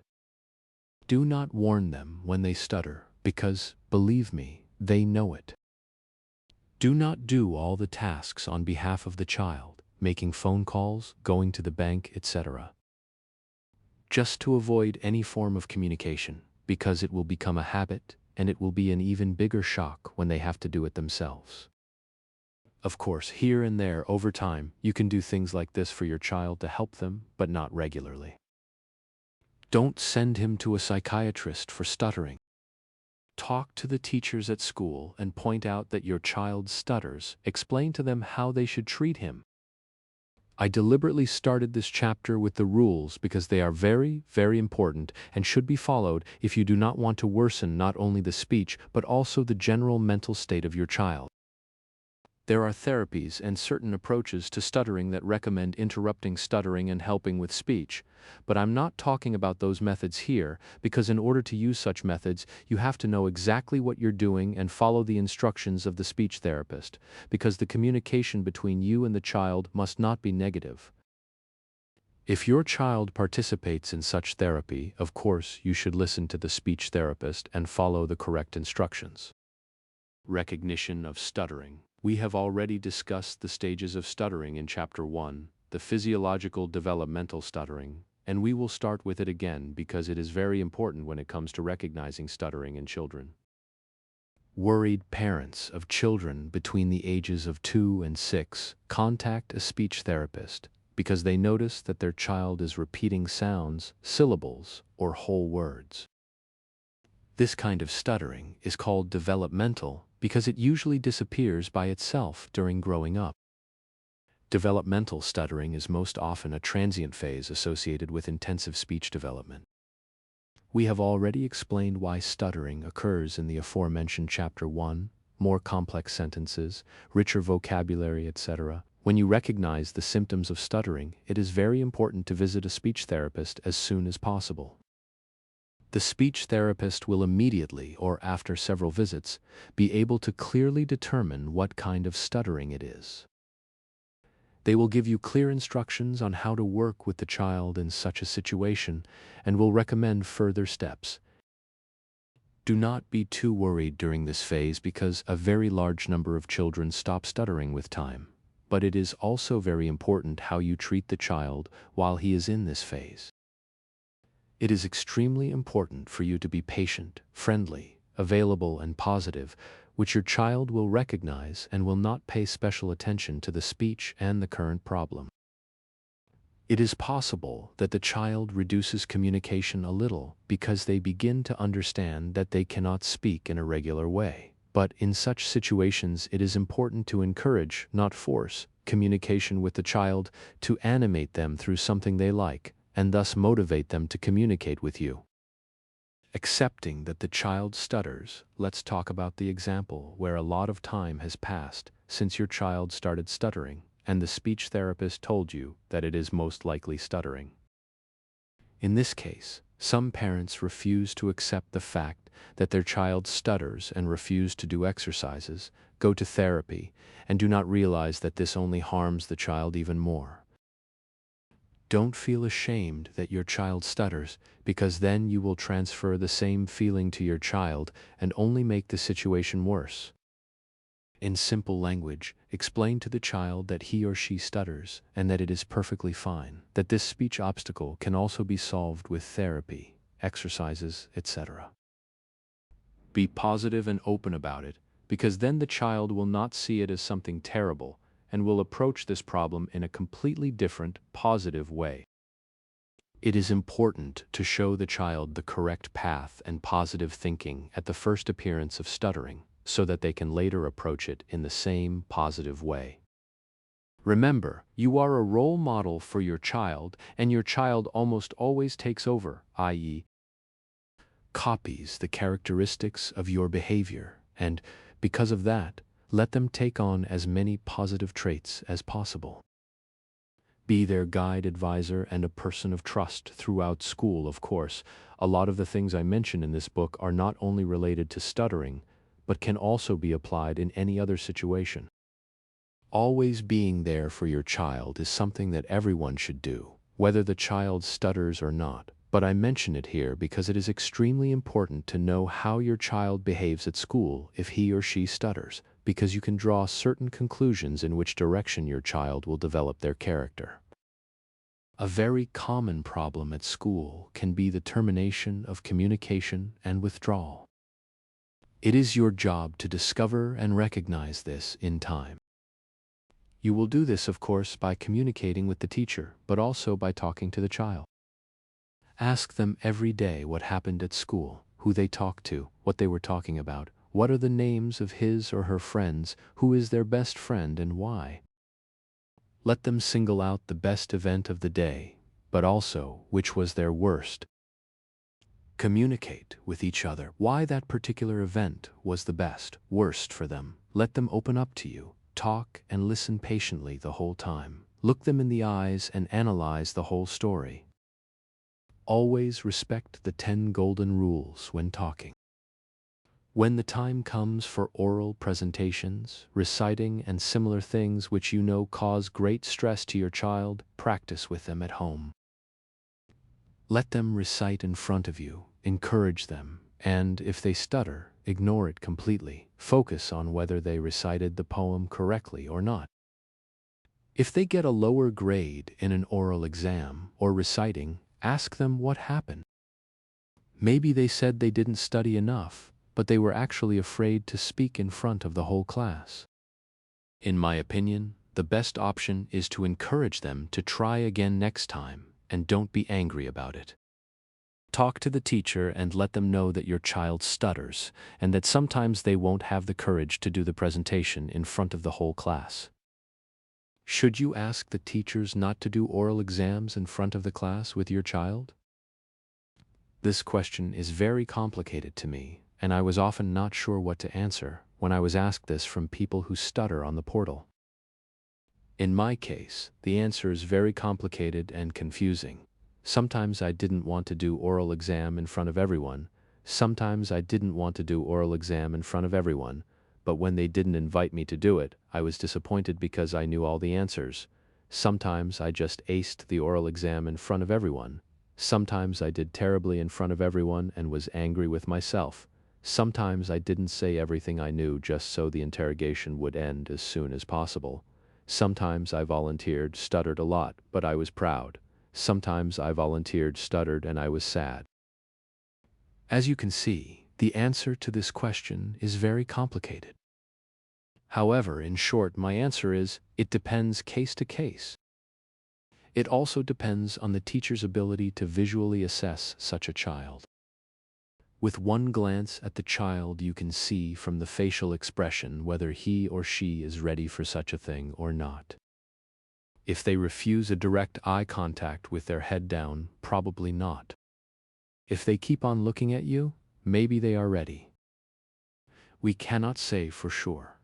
Do not warn them when they stutter, because, believe me, they know it. Do not do all the tasks on behalf of the child, making phone calls, going to the bank, etc. Just to avoid any form of communication, because it will become a habit and it will be an even bigger shock when they have to do it themselves. Of course, here and there, over time, you can do things like this for your child to help them, but not regularly. Don't send him to a psychiatrist for stuttering. Talk to the teachers at school and point out that your child stutters. Explain to them how they should treat him. I deliberately started this chapter with the rules because they are very, very important and should be followed if you do not want to worsen not only the speech but also the general mental state of your child. There are therapies and certain approaches to stuttering that recommend interrupting stuttering and helping with speech, but I'm not talking about those methods here because in order to use such methods, you have to know exactly what you're doing and follow the instructions of the speech therapist, because the communication between you and the child must not be negative. If your child participates in such therapy, of course, you should listen to the speech therapist and follow the correct instructions. Recognition of stuttering. We have already discussed the stages of stuttering in Chapter 1, the physiological developmental stuttering, and we will start with it again because it is very important when it comes to recognizing stuttering in children. Worried parents of children between the ages of 2 and 6 contact a speech therapist because they notice that their child is repeating sounds, syllables, or whole words. This kind of stuttering is called developmental because it usually disappears by itself during growing up. Developmental stuttering is most often a transient phase associated with intensive speech development. We have already explained why stuttering occurs in the aforementioned Chapter 1, more complex sentences, richer vocabulary, etc. When you recognize the symptoms of stuttering, it is very important to visit a speech therapist as soon as possible. The speech therapist will immediately, or after several visits, be able to clearly determine what kind of stuttering it is. They will give you clear instructions on how to work with the child in such a situation and will recommend further steps. Do not be too worried during this phase because a very large number of children stop stuttering with time, but it is also very important how you treat the child while he is in this phase. It is extremely important for you to be patient, friendly, available, and positive, which your child will recognize and will not pay special attention to the speech and the current problem. It is possible that the child reduces communication a little because they begin to understand that they cannot speak in a regular way. But in such situations, it is important to encourage, not force, communication with the child, to animate them through something they like, and thus motivate them to communicate with you. Accepting that the child stutters, let's talk about the example where a lot of time has passed since your child started stuttering, and the speech therapist told you that it is most likely stuttering. In this case, some parents refuse to accept the fact that their child stutters and refuse to do exercises, go to therapy, and do not realize that this only harms the child even more. Don't feel ashamed that your child stutters, because then you will transfer the same feeling to your child and only make the situation worse. In simple language, explain to the child that he or she stutters and that it is perfectly fine, that this speech obstacle can also be solved with therapy, exercises, etc. Be positive and open about it, because then the child will not see it as something terrible and will approach this problem in a completely different, positive way. It is important to show the child the correct path and positive thinking at the first appearance of stuttering, so that they can later approach it in the same positive way. Remember, you are a role model for your child, and your child almost always takes over, i.e., copies the characteristics of your behavior, and, because of that, let them take on as many positive traits as possible. Be their guide, advisor, and a person of trust throughout school, of course. A lot of the things I mention in this book are not only related to stuttering, but can also be applied in any other situation. Always being there for your child is something that everyone should do, whether the child stutters or not. But I mention it here because it is extremely important to know how your child behaves at school if he or she stutters, because you can draw certain conclusions in which direction your child will develop their character. A very common problem at school can be the termination of communication and withdrawal. It is your job to discover and recognize this in time. You will do this, of course, by communicating with the teacher, but also by talking to the child. Ask them every day what happened at school, who they talked to, what they were talking about, what are the names of his or her friends, who is their best friend and why. Let them single out the best event of the day, but also which was their worst. Communicate with each other why that particular event was the best, worst for them. Let them open up to you. Talk and listen patiently the whole time. Look them in the eyes and analyze the whole story. Always respect the 10 golden rules when talking. When the time comes for oral presentations, reciting, and similar things which you know cause great stress to your child, practice with them at home. Let them recite in front of you, encourage them, and if they stutter, ignore it completely. Focus on whether they recited the poem correctly or not. If they get a lower grade in an oral exam or reciting, ask them what happened. Maybe they said they didn't study enough, but they were actually afraid to speak in front of the whole class. In my opinion, the best option is to encourage them to try again next time, and don't be angry about it. Talk to the teacher and let them know that your child stutters, and that sometimes they won't have the courage to do the presentation in front of the whole class. Should you ask the teachers not to do oral exams in front of the class with your child? This question is very complicated to me, and I was often not sure what to answer when I was asked this from people who stutter on the portal. In my case, the answer is very complicated and confusing. Sometimes I didn't want to do oral exam in front of everyone. Sometimes I didn't want to do oral exam in front of everyone, but when they didn't invite me to do it, I was disappointed because I knew all the answers. Sometimes I just aced the oral exam in front of everyone. Sometimes I did terribly in front of everyone and was angry with myself. Sometimes I didn't say everything I knew just so the interrogation would end as soon as possible. Sometimes I volunteered, stuttered a lot, but I was proud. Sometimes I volunteered, stuttered, and I was sad. As you can see, the answer to this question is very complicated. However, in short, my answer is, it depends case to case. It also depends on the teacher's ability to visually assess such a child. With one glance at the child, you can see from the facial expression whether he or she is ready for such a thing or not. If they refuse a direct eye contact with their head down, probably not. If they keep on looking at you, maybe they are ready. We cannot say for sure.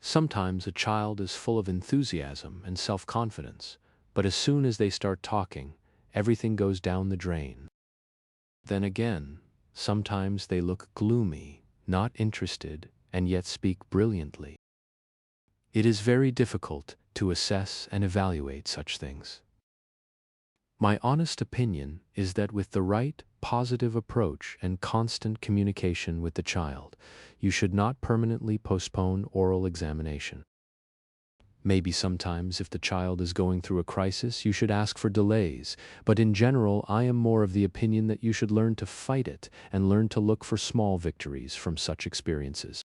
Sometimes a child is full of enthusiasm and self-confidence, but as soon as they start talking, everything goes down the drain. Then again, sometimes they look gloomy, not interested, and yet speak brilliantly. It is very difficult to assess and evaluate such things. My honest opinion is that with the right, positive approach and constant communication with the child, you should not permanently postpone oral examination. Maybe sometimes if the child is going through a crisis, you should ask for delays, but in general, I am more of the opinion that you should learn to fight it and learn to look for small victories from such experiences.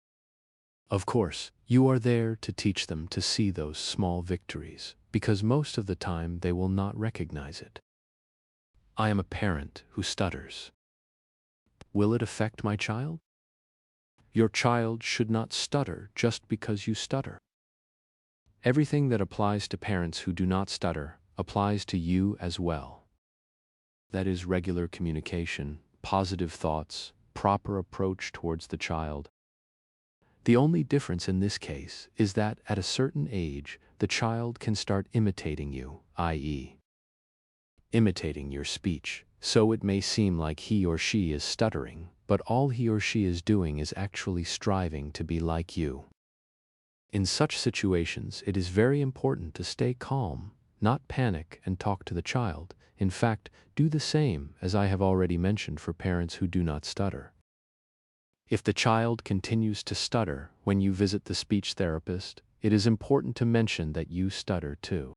Of course, you are there to teach them to see those small victories, because most of the time they will not recognize it. I am a parent who stutters. Will it affect my child? Your child should not stutter just because you stutter. Everything that applies to parents who do not stutter applies to you as well. That is regular communication, positive thoughts, proper approach towards the child. The only difference in this case is that at a certain age, the child can start imitating you, i.e., imitating your speech, so it may seem like he or she is stuttering, but all he or she is doing is actually striving to be like you. In such situations, it is very important to stay calm, not panic, and talk to the child. In fact, do the same as I have already mentioned for parents who do not stutter. If the child continues to stutter when you visit the speech therapist, it is important to mention that you stutter too.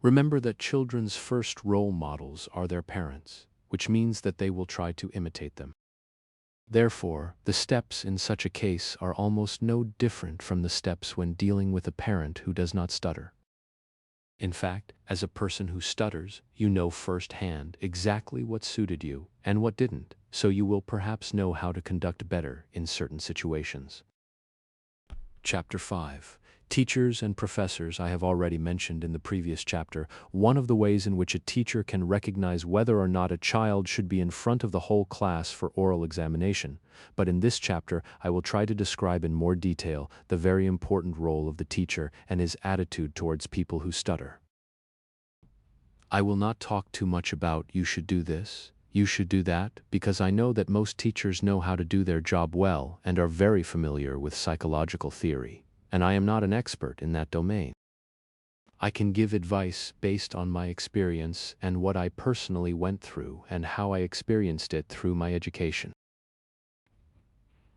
Remember that children's first role models are their parents, which means that they will try to imitate them. Therefore, the steps in such a case are almost no different from the steps when dealing with a parent who does not stutter. In fact, as a person who stutters, you know firsthand exactly what suited you and what didn't, so you will perhaps know how to conduct better in certain situations. Chapter 5. Teachers and professors. I have already mentioned in the previous chapter one of the ways in which a teacher can recognize whether or not a child should be in front of the whole class for oral examination, but in this chapter I will try to describe in more detail the very important role of the teacher and his attitude towards people who stutter. I will not talk too much about you should do this, you should do that, because I know that most teachers know how to do their job well and are very familiar with psychological theory, and I am not an expert in that domain. I can give advice based on my experience and what I personally went through and how I experienced it through my education.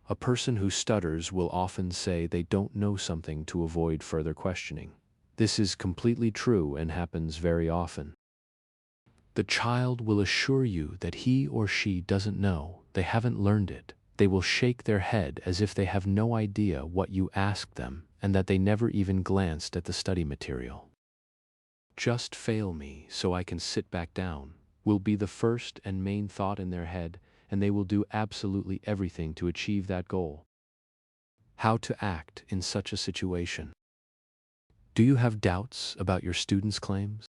A person who stutters will often say they don't know something to avoid further questioning. This is completely true and happens very often. The child will assure you that he or she doesn't know, they haven't learned it. They will shake their head as if they have no idea what you asked them and that they never even glanced at the study material. Just fail me so I can sit back down will be the first and main thought in their head, and they will do absolutely everything to achieve that goal. How to act in such a situation? Do you have doubts about your student's claims?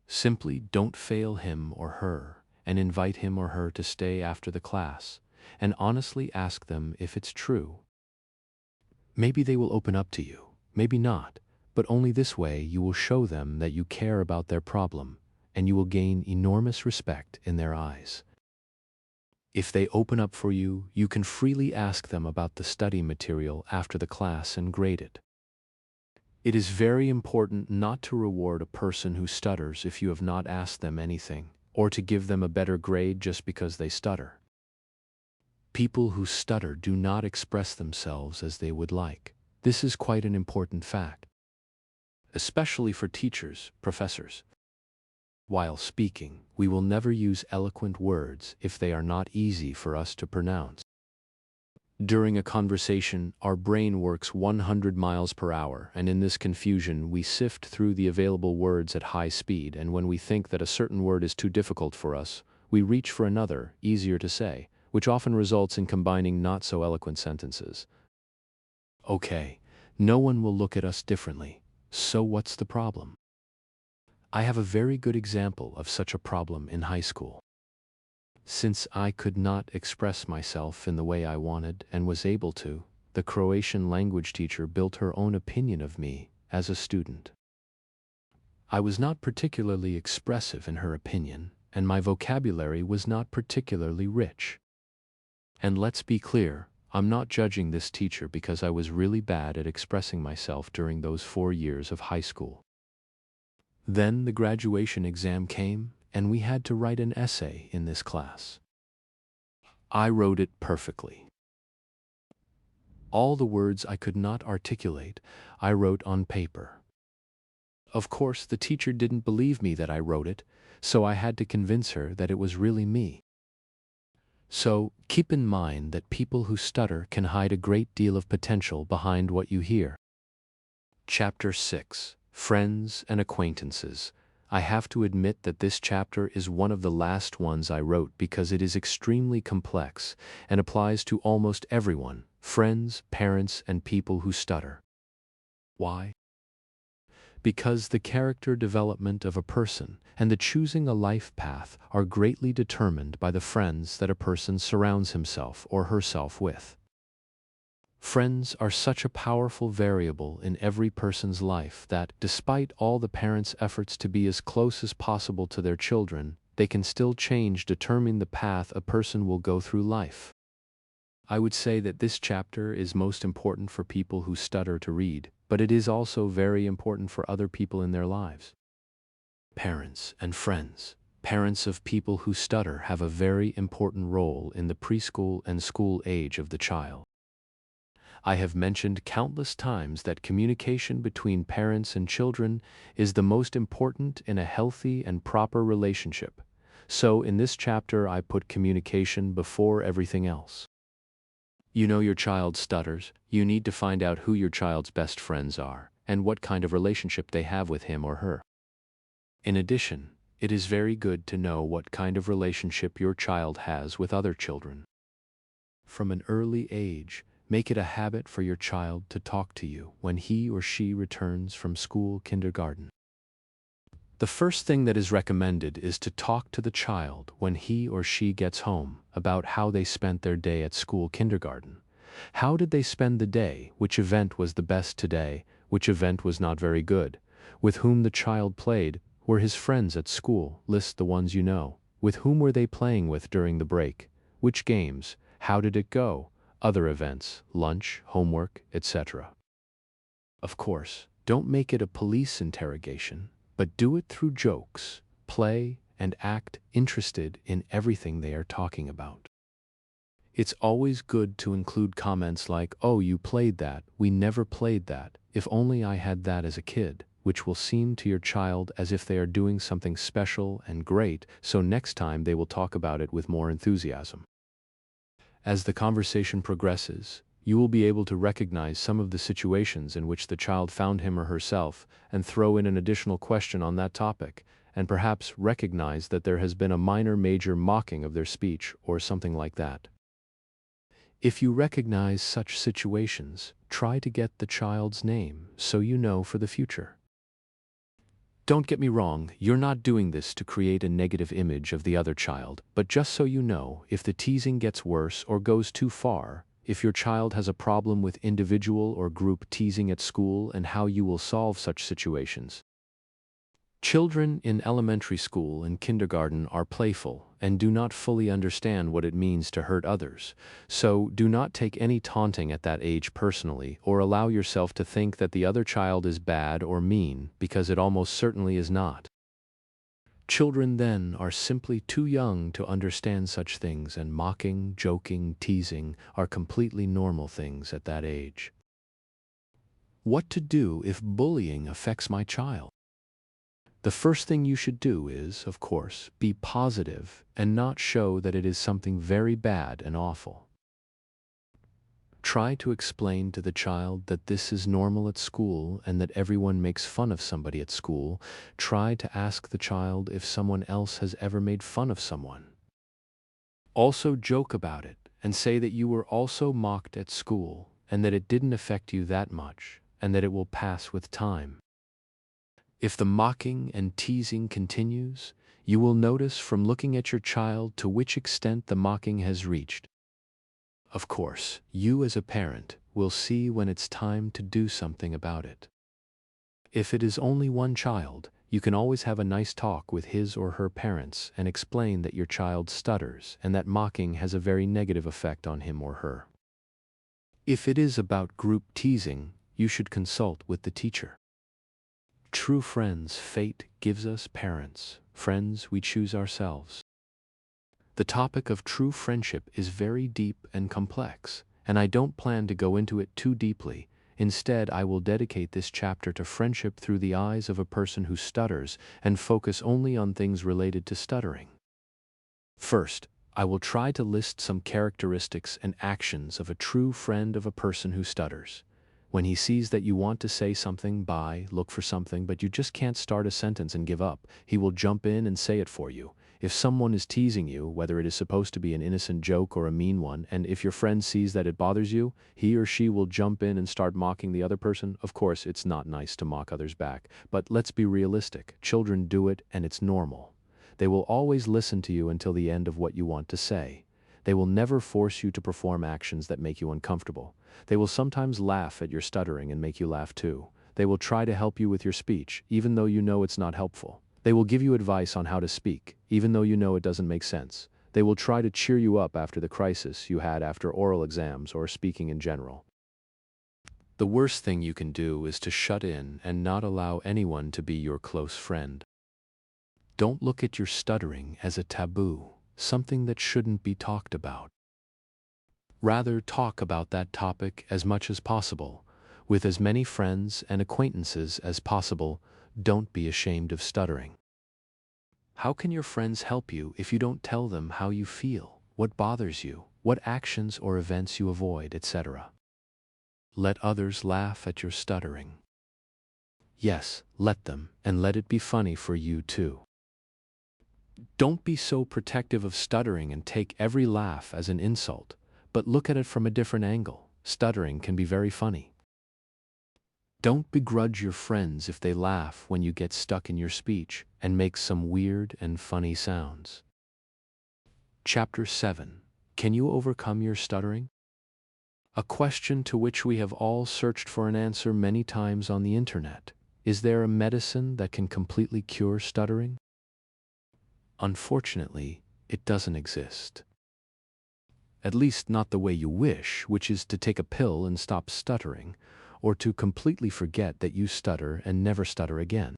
Simply don't fail him or her and invite him or her to stay after the class and honestly ask them if it's true. Maybe they will open up to you, maybe not, but only this way you will show them that you care about their problem and you will gain enormous respect in their eyes. If they open up for you, you can freely ask them about the study material after the class and grade it. It is very important not to reward a person who stutters if you have not asked them anything, or to give them a better grade just because they stutter. People who stutter do not express themselves as they would like. This is quite an important fact, especially for teachers, professors. While speaking, we will never use eloquent words if they are not easy for us to pronounce. During a conversation, our brain works 100 miles per hour, and in this confusion, we sift through the available words at high speed, and when we think that a certain word is too difficult for us, we reach for another, easier to say, which often results in combining not-so-eloquent sentences. Okay, no one will look at us differently, so what's the problem? I have a very good example of such a problem in high school. Since I could not express myself in the way I wanted and was able to, the Croatian language teacher built her own opinion of me as a student. I was not particularly expressive in her opinion, and my vocabulary was not particularly rich. And let's be clear, I'm not judging this teacher because I was really bad at expressing myself during those 4 years of high school. Then the graduation exam came, and we had to write an essay in this class. I wrote it perfectly. All the words I could not articulate, I wrote on paper. Of course, the teacher didn't believe me that I wrote it, so I had to convince her that it was really me. So, keep in mind that people who stutter can hide a great deal of potential behind what you hear. Chapter 6. Friends and Acquaintances. I have to admit that this chapter is one of the last ones I wrote because it is extremely complex and applies to almost everyone, friends, parents, and people who stutter. Why? Because the character development of a person and the choosing a life path are greatly determined by the friends that a person surrounds himself or herself with. Friends are such a powerful variable in every person's life that, despite all the parents' efforts to be as close as possible to their children, they can still determine the path a person will go through life. I would say that this chapter is most important for people who stutter to read, but it is also very important for other people in their lives. Parents and friends. Parents of people who stutter have a very important role in the preschool and school age of the child. I have mentioned countless times that communication between parents and children is the most important in a healthy and proper relationship, So in this chapter, I put communication before everything else. You know your child stutters. You need to find out who your child's best friends are and what kind of relationship they have with him or her. In addition, it is very good to know what kind of relationship your child has with other children. From an early age, make it a habit for your child to talk to you when he or she returns from school, kindergarten. The first thing that is recommended is to talk to the child when he or she gets home about how they spent their day at school, kindergarten. How did they spend the day? Which event was the best today? Which event was not very good? With whom the child played? Were his friends at school? List the ones you know. With whom were they playing with during the break? Which games? How did it go? Other events, lunch, homework, etc. Of course, don't make it a police interrogation, but do it through jokes, play, and act interested in everything they are talking about. It's always good to include comments like, "Oh, you played that, we never played that, if only I had that as a kid," which will seem to your child as if they are doing something special and great, so next time they will talk about it with more enthusiasm. As the conversation progresses, you will be able to recognize some of the situations in which the child found him or herself and throw in an additional question on that topic, and perhaps recognize that there has been a minor major mocking of their speech or something like that. If you recognize such situations, try to get the child's name so you know for the future. Don't get me wrong, you're not doing this to create a negative image of the other child, but just so you know, if the teasing gets worse or goes too far, if your child has a problem with individual or group teasing at school, and how you will solve such situations. Children in elementary school and kindergarten are playful and do not fully understand what it means to hurt others, so do not take any taunting at that age personally or allow yourself to think that the other child is bad or mean, because it almost certainly is not. Children then are simply too young to understand such things, and mocking, joking, teasing are completely normal things at that age. What to do if bullying affects my child? The first thing you should do is, of course, be positive and not show that it is something very bad and awful. Try to explain to the child that this is normal at school and that everyone makes fun of somebody at school. Try to ask the child if someone else has ever made fun of someone. Also joke about it and say that you were also mocked at school and that it didn't affect you that much and that it will pass with time. If the mocking and teasing continues, you will notice from looking at your child to which extent the mocking has reached. Of course, you as a parent will see when it's time to do something about it. If it is only one child, you can always have a nice talk with his or her parents and explain that your child stutters and that mocking has a very negative effect on him or her. If it is about group teasing, you should consult with the teacher. True friends fate gives us parents, friends we choose ourselves. The topic of true friendship is very deep and complex, and I don't plan to go into it too deeply. Instead, I will dedicate this chapter to friendship through the eyes of a person who stutters and focus only on things related to stuttering. First, I will try to list some characteristics and actions of a true friend of a person who stutters. When he sees that you want to say something, look for something, but you just can't start a sentence and give up, he will jump in and say it for you. If someone is teasing you, whether it is supposed to be an innocent joke or a mean one, and if your friend sees that it bothers you, he or she will jump in and start mocking the other person. Of course, it's not nice to mock others back, but let's be realistic. Children do it, and it's normal. They will always listen to you until the end of what you want to say. They will never force you to perform actions that make you uncomfortable. They will sometimes laugh at your stuttering and make you laugh too. They will try to help you with your speech, even though you know it's not helpful. They will give you advice on how to speak, even though you know it doesn't make sense. They will try to cheer you up after the crisis you had after oral exams or speaking in general. The worst thing you can do is to shut in and not allow anyone to be your close friend. Don't look at your stuttering as a taboo, something that shouldn't be talked about. Rather, talk about that topic as much as possible, with as many friends and acquaintances as possible. Don't be ashamed of stuttering. How can your friends help you if you don't tell them how you feel, what bothers you, what actions or events you avoid, etc.? Let others laugh at your stuttering. Yes, let them, and let it be funny for you too. Don't be so protective of stuttering and take every laugh as an insult, but look at it from a different angle. Stuttering can be very funny. Don't begrudge your friends if they laugh when you get stuck in your speech and make some weird and funny sounds. Chapter 7. Can you overcome your stuttering? A question to which we have all searched for an answer many times on the internet. Is there a medicine that can completely cure stuttering? Unfortunately, it doesn't exist. At least not the way you wish, which is to take a pill and stop stuttering, or to completely forget that you stutter and never stutter again.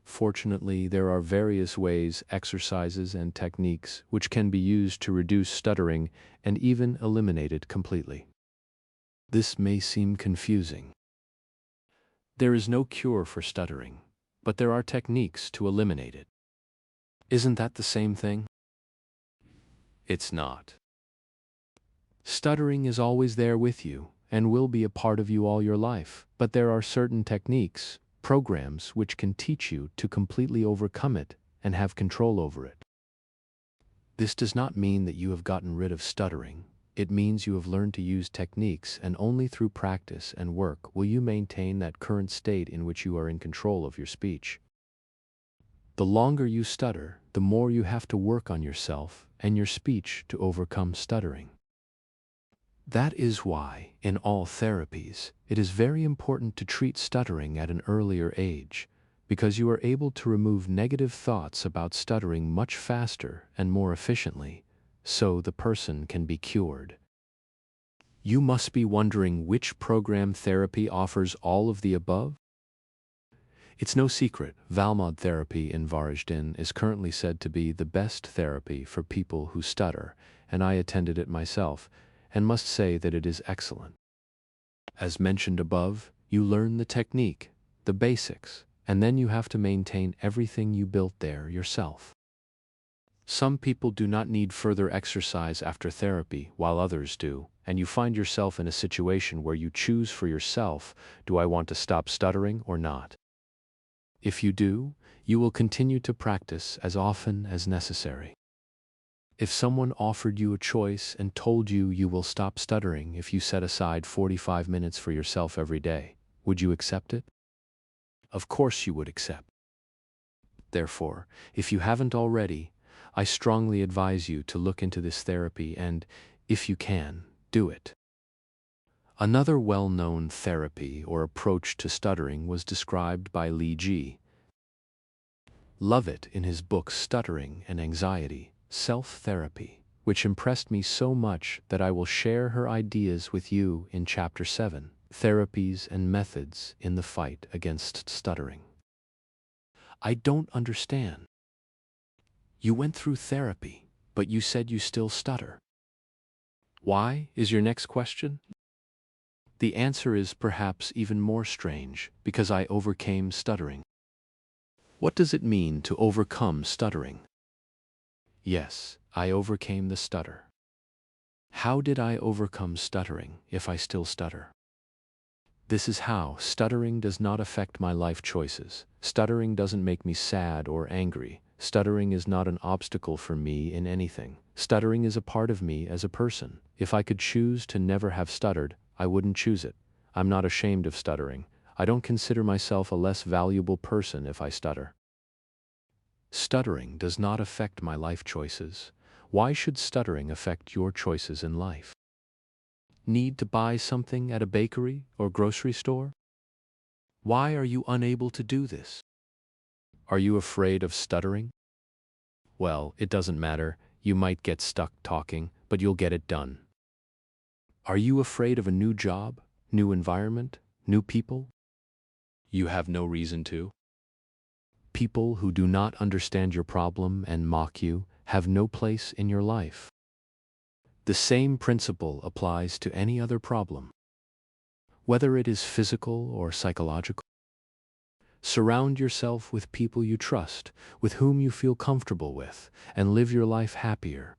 Fortunately, there are various ways, exercises, and techniques which can be used to reduce stuttering and even eliminate it completely. This may seem confusing. There is no cure for stuttering, but there are techniques to eliminate it. Isn't that the same thing? It's not. Stuttering is always there with you and will be a part of you all your life, but there are certain techniques, programs which can teach you to completely overcome it and have control over it. This does not mean that you have gotten rid of stuttering. It means you have learned to use techniques, and only through practice and work will you maintain that current state in which you are in control of your speech. The longer you stutter, the more you have to work on yourself and your speech to overcome stuttering. That is why, in all therapies, it is very important to treat stuttering at an earlier age, because you are able to remove negative thoughts about stuttering much faster and more efficiently, so the person can be cured. You must be wondering which program therapy offers all of the above? It's no secret, Valmod therapy in Varaždin is currently said to be the best therapy for people who stutter, and I attended it myself, and must say that it is excellent. As mentioned above, you learn the technique, the basics, and then you have to maintain everything you built there yourself. Some people do not need further exercise after therapy, while others do, and you find yourself in a situation where you choose for yourself, do I want to stop stuttering or not? If you do, you will continue to practice as often as necessary. If someone offered you a choice and told you you will stop stuttering if you set aside 45 minutes for yourself every day, would you accept it? Of course you would accept. Therefore, if you haven't already, I strongly advise you to look into this therapy and, if you can, do it. Another well-known therapy or approach to stuttering was described by Lee Lovett in his book Stuttering and Anxiety, Self-Therapy, which impressed me so much that I will share her ideas with you in Chapter 7, Therapies and Methods in the Fight Against Stuttering. I don't understand. You went through therapy, but you said you still stutter. Why, is your next question? The answer is perhaps even more strange, because I overcame stuttering. What does it mean to overcome stuttering? Yes, I overcame the stutter. How did I overcome stuttering if I still stutter? This is how. Stuttering does not affect my life choices. Stuttering doesn't make me sad or angry. Stuttering is not an obstacle for me in anything. Stuttering is a part of me as a person. If I could choose to never have stuttered, I wouldn't choose it. I'm not ashamed of stuttering. I don't consider myself a less valuable person if I stutter. Stuttering does not affect my life choices. Why should stuttering affect your choices in life? Need to buy something at a bakery or grocery store? Why are you unable to do this? Are you afraid of stuttering? Well, it doesn't matter. You might get stuck talking, but you'll get it done. Are you afraid of a new job, new environment, new people? You have no reason to. People who do not understand your problem and mock you have no place in your life. The same principle applies to any other problem, whether it is physical or psychological. Surround yourself with people you trust, with whom you feel comfortable with, and live your life happier.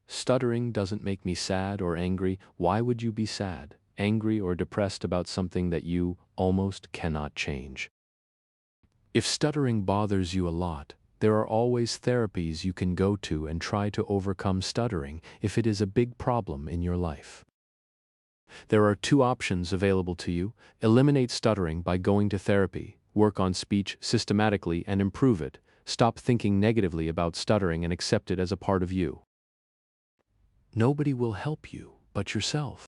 Stuttering doesn't make me sad or angry. Why would you be sad, angry, or depressed about something that you almost cannot change? If stuttering bothers you a lot, there are always therapies you can go to and try to overcome stuttering if it is a big problem in your life. There are two options available to you: eliminate stuttering by going to therapy, work on speech systematically and improve it, stop thinking negatively about stuttering and accept it as a part of you. Nobody will help you but yourself.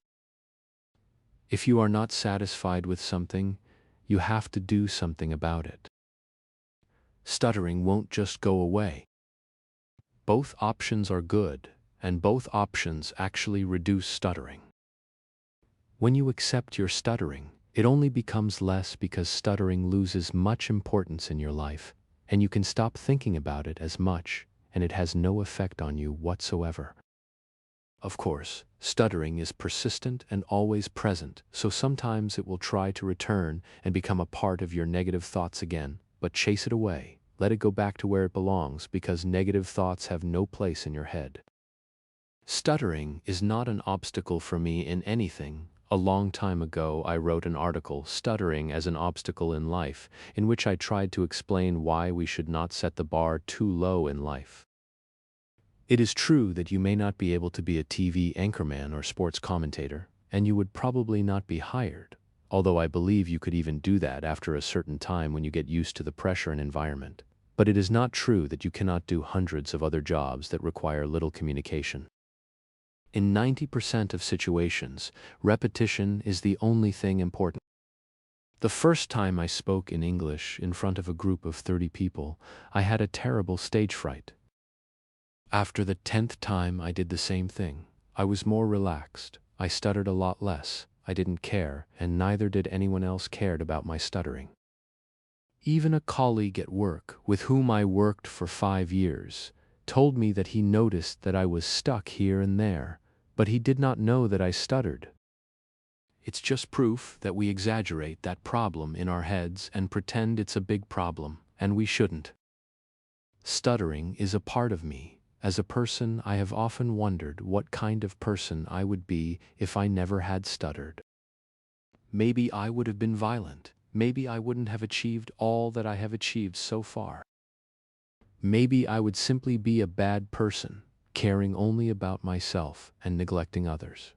If you are not satisfied with something, you have to do something about it. Stuttering won't just go away. Both options are good, and both options actually reduce stuttering. When you accept your stuttering, it only becomes less because stuttering loses much importance in your life, and you can stop thinking about it as much, and it has no effect on you whatsoever. Of course, stuttering is persistent and always present, so sometimes it will try to return and become a part of your negative thoughts again, but chase it away. Let it go back to where it belongs, because negative thoughts have no place in your head. Stuttering is not an obstacle for me in anything. A long time ago, I wrote an article, Stuttering as an Obstacle in Life, in which I tried to explain why we should not set the bar too low in life. It is true that you may not be able to be a TV anchorman or sports commentator, and you would probably not be hired, although I believe you could even do that after a certain time when you get used to the pressure and environment. But it is not true that you cannot do hundreds of other jobs that require little communication. In 90% of situations, repetition is the only thing important. The first time I spoke in English in front of a group of 30 people, I had a terrible stage fright. After the 10th time I did the same thing, I was more relaxed. I stuttered a lot less. I didn't care, and neither did anyone else cared about my stuttering. Even a colleague at work, with whom I worked for 5 years, told me that he noticed that I was stuck here and there, but he did not know that I stuttered. It's just proof that we exaggerate that problem in our heads and pretend it's a big problem, and we shouldn't. Stuttering is a part of me. As a person, I have often wondered what kind of person I would be if I never had stuttered. Maybe I would have been violent. Maybe I wouldn't have achieved all that I have achieved so far. Maybe I would simply be a bad person, caring only about myself and neglecting others.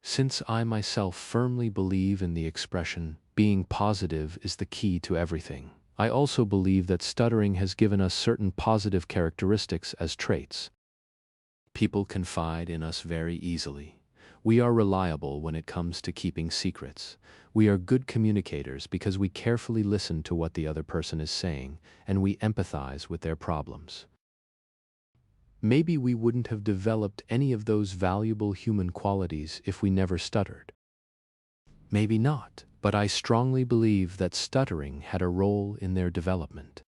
Since I myself firmly believe in the expression, being positive is the key to everything, I also believe that stuttering has given us certain positive characteristics as traits. People confide in us very easily. We are reliable when it comes to keeping secrets. We are good communicators because we carefully listen to what the other person is saying, and we empathize with their problems. Maybe we wouldn't have developed any of those valuable human qualities if we never stuttered. Maybe not, but I strongly believe that stuttering had a role in their development.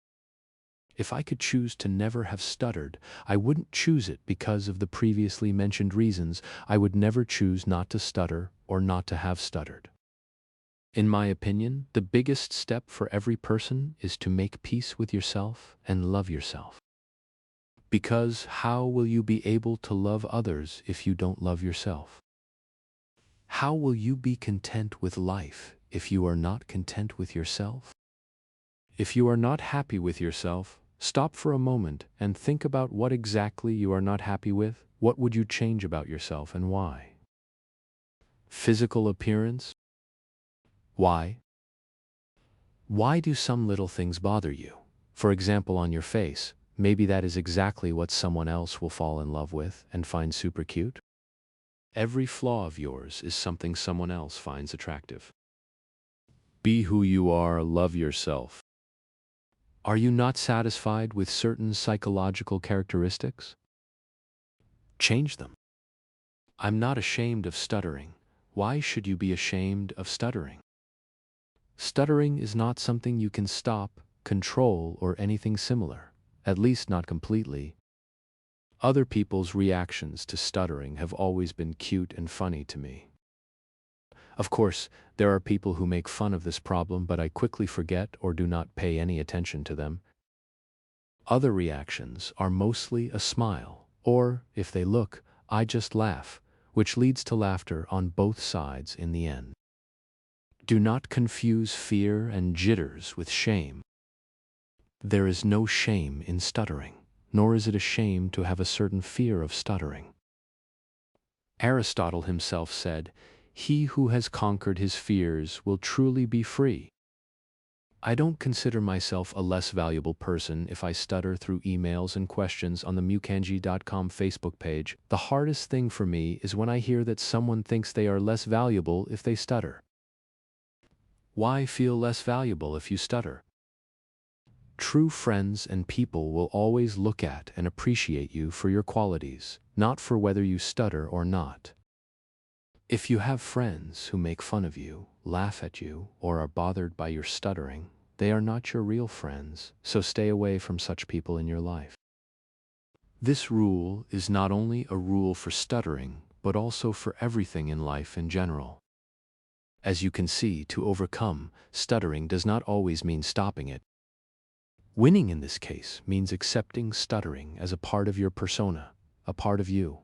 If I could choose to never have stuttered, I wouldn't choose it because of the previously mentioned reasons. I would never choose not to stutter or not to have stuttered. In my opinion, the biggest step for every person is to make peace with yourself and love yourself. Because how will you be able to love others if you don't love yourself? How will you be content with life if you are not content with yourself? If you are not happy with yourself, stop for a moment and think about what exactly you are not happy with. What would you change about yourself and why? Physical appearance? Why? Why do some little things bother you? For example, on your face, maybe that is exactly what someone else will fall in love with and find super cute. Every flaw of yours is something someone else finds attractive. Be who you are, love yourself. Are you not satisfied with certain psychological characteristics? Change them. I'm not ashamed of stuttering. Why should you be ashamed of stuttering? Stuttering is not something you can stop, control, or anything similar, at least not completely. Other people's reactions to stuttering have always been cute and funny to me. Of course, there are people who make fun of this problem, but I quickly forget or do not pay any attention to them. Other reactions are mostly a smile, or, if they look, I just laugh, which leads to laughter on both sides in the end. Do not confuse fear and jitters with shame. There is no shame in stuttering, nor is it a shame to have a certain fear of stuttering. Aristotle himself said, "He who has conquered his fears will truly be free." I don't consider myself a less valuable person if I stutter through emails and questions on the mukanji.com Facebook page. The hardest thing for me is when I hear that someone thinks they are less valuable if they stutter. Why feel less valuable if you stutter? True friends and people will always look at and appreciate you for your qualities, not for whether you stutter or not. If you have friends who make fun of you, laugh at you, or are bothered by your stuttering, they are not your real friends, so stay away from such people in your life. This rule is not only a rule for stuttering, but also for everything in life in general. As you can see, to overcome stuttering does not always mean stopping it. Winning in this case means accepting stuttering as a part of your persona, a part of you.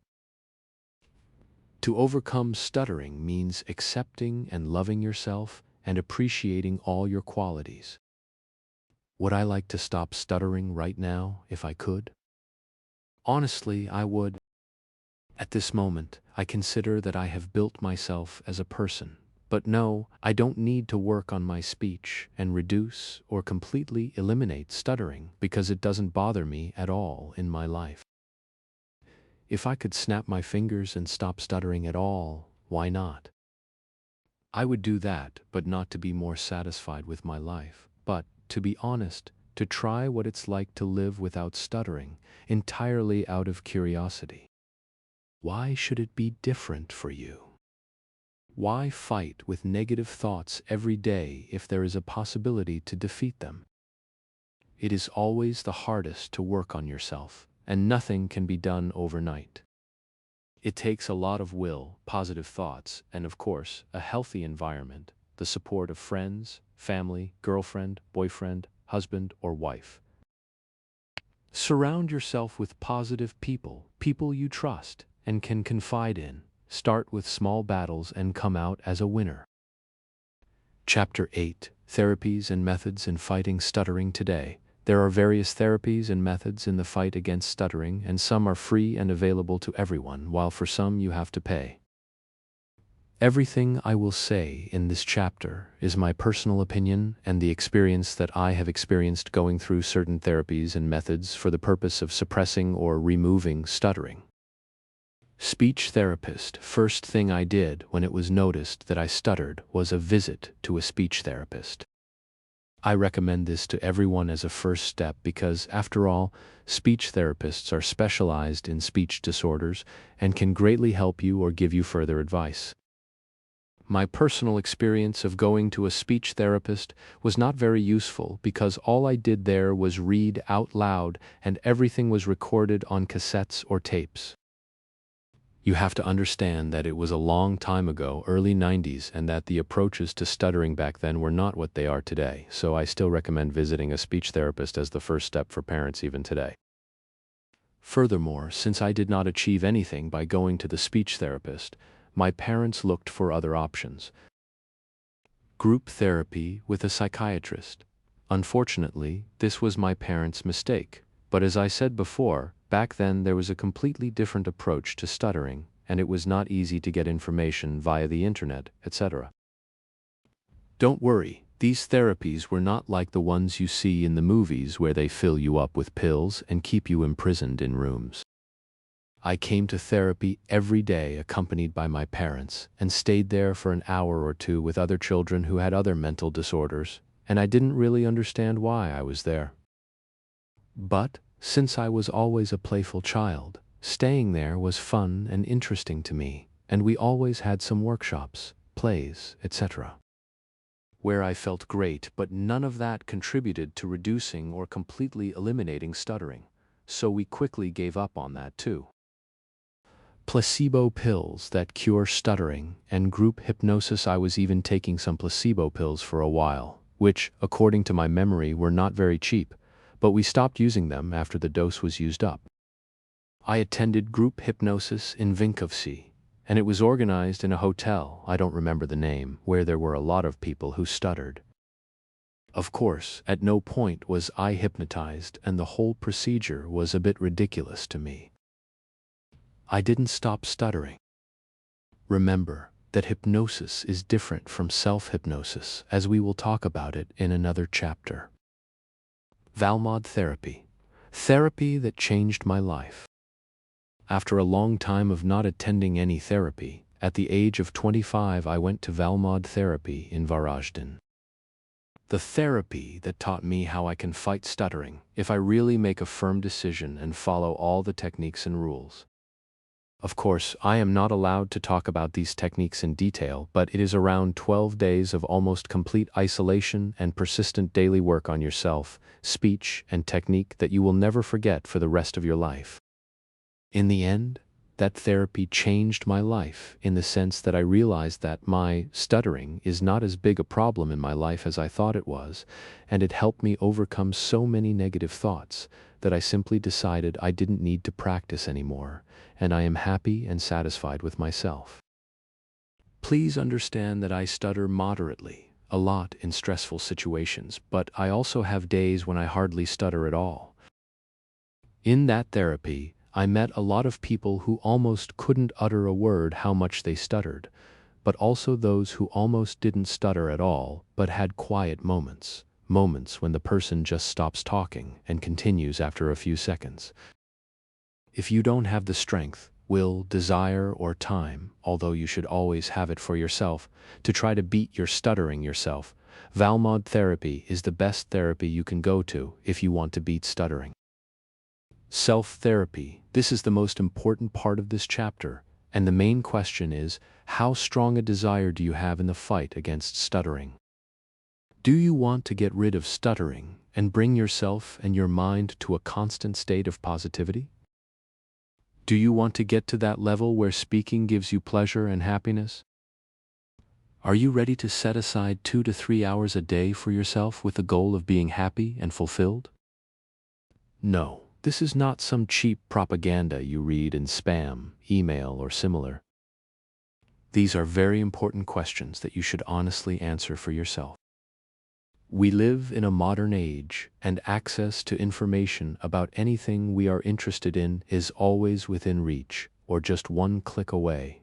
To overcome stuttering means accepting and loving yourself and appreciating all your qualities. Would I like to stop stuttering right now if I could? Honestly, I would. At this moment, I consider that I have built myself as a person. But no, I don't need to work on my speech and reduce or completely eliminate stuttering because it doesn't bother me at all in my life. If I could snap my fingers and stop stuttering at all, why not? I would do that, but not to be more satisfied with my life, but, to be honest, to try what it's like to live without stuttering, entirely out of curiosity. Why should it be different for you? Why fight with negative thoughts every day if there is a possibility to defeat them? It is always the hardest to work on yourself, and nothing can be done overnight. It takes a lot of will, positive thoughts, and of course, a healthy environment, the support of friends, family, girlfriend, boyfriend, husband, or wife. Surround yourself with positive people, people you trust and can confide in. Start with small battles and come out as a winner. Chapter 8: Therapies and Methods in Fighting Stuttering. Today, there are various therapies and methods in the fight against stuttering, and some are free and available to everyone, while for some you have to pay. Everything I will say in this chapter is my personal opinion and the experience that I have experienced going through certain therapies and methods for the purpose of suppressing or removing stuttering. Speech therapist. First thing I did when it was noticed that I stuttered was a visit to a speech therapist. I recommend this to everyone as a first step because, after all, speech therapists are specialized in speech disorders and can greatly help you or give you further advice. My personal experience of going to a speech therapist was not very useful because all I did there was read out loud and everything was recorded on cassettes or tapes. You have to understand that it was a long time ago, early 90s, and that the approaches to stuttering back then were not what they are today, so I still recommend visiting a speech therapist as the first step for parents even today. Furthermore, since I did not achieve anything by going to the speech therapist, my parents looked for other options. Group therapy with a psychiatrist. Unfortunately, this was my parents' mistake, but as I said before, back then there was a completely different approach to stuttering, and it was not easy to get information via the internet, etc. Don't worry, these therapies were not like the ones you see in the movies where they fill you up with pills and keep you imprisoned in rooms. I came to therapy every day accompanied by my parents and stayed there for an hour or two with other children who had other mental disorders, and I didn't really understand why I was there. But, since I was always a playful child, staying there was fun and interesting to me, and we always had some workshops, plays, etc. where I felt great, but none of that contributed to reducing or completely eliminating stuttering, so we quickly gave up on that too. placebo pills that cure stuttering, and group hypnosis. I was even taking some placebo pills for a while, which, according to my memory, were not very cheap, but we stopped using them after the dose was used up. I attended group hypnosis in Vinkovci, and it was organized in a hotel, I don't remember the name, where there were a lot of people who stuttered. Of course, at no point was I hypnotized, and the whole procedure was a bit ridiculous to me. I didn't stop stuttering. Remember that hypnosis is different from self-hypnosis, as we will talk about it in another chapter. Valmod therapy. Therapy that changed my life. After a long time of not attending any therapy, at the age of 25 I went to Valmod therapy in Varaždin. The therapy that taught me how I can fight stuttering if I really make a firm decision and follow all the techniques and rules. Of course, I am not allowed to talk about these techniques in detail, but it is around 12 days of almost complete isolation and persistent daily work on yourself, speech, and technique that you will never forget for the rest of your life. In the end, that therapy changed my life in the sense that I realized that my stuttering is not as big a problem in my life as I thought it was, and it helped me overcome so many negative thoughts that I simply decided I didn't need to practice anymore, and I am happy and satisfied with myself. Please understand that I stutter moderately, a lot in stressful situations, but I also have days when I hardly stutter at all. In that therapy, I met a lot of people who almost couldn't utter a word how much they stuttered, but also those who almost didn't stutter at all but had quiet moments when the person just stops talking and continues after a few seconds. If you don't have the strength, will, desire, or time, although you should always have it for yourself, to try to beat your stuttering yourself, Valmod therapy is the best therapy you can go to if you want to beat stuttering. Self-therapy. This is the most important part of this chapter, and the main question is, how strong a desire do you have in the fight against stuttering? Do you want to get rid of stuttering and bring yourself and your mind to a constant state of positivity? Do you want to get to that level where speaking gives you pleasure and happiness? Are you ready to set aside 2 to 3 hours a day for yourself with the goal of being happy and fulfilled? No. This is not some cheap propaganda you read in spam, email, or similar. These are very important questions that you should honestly answer for yourself. We live in a modern age, and access to information about anything we are interested in is always within reach, or just one click away.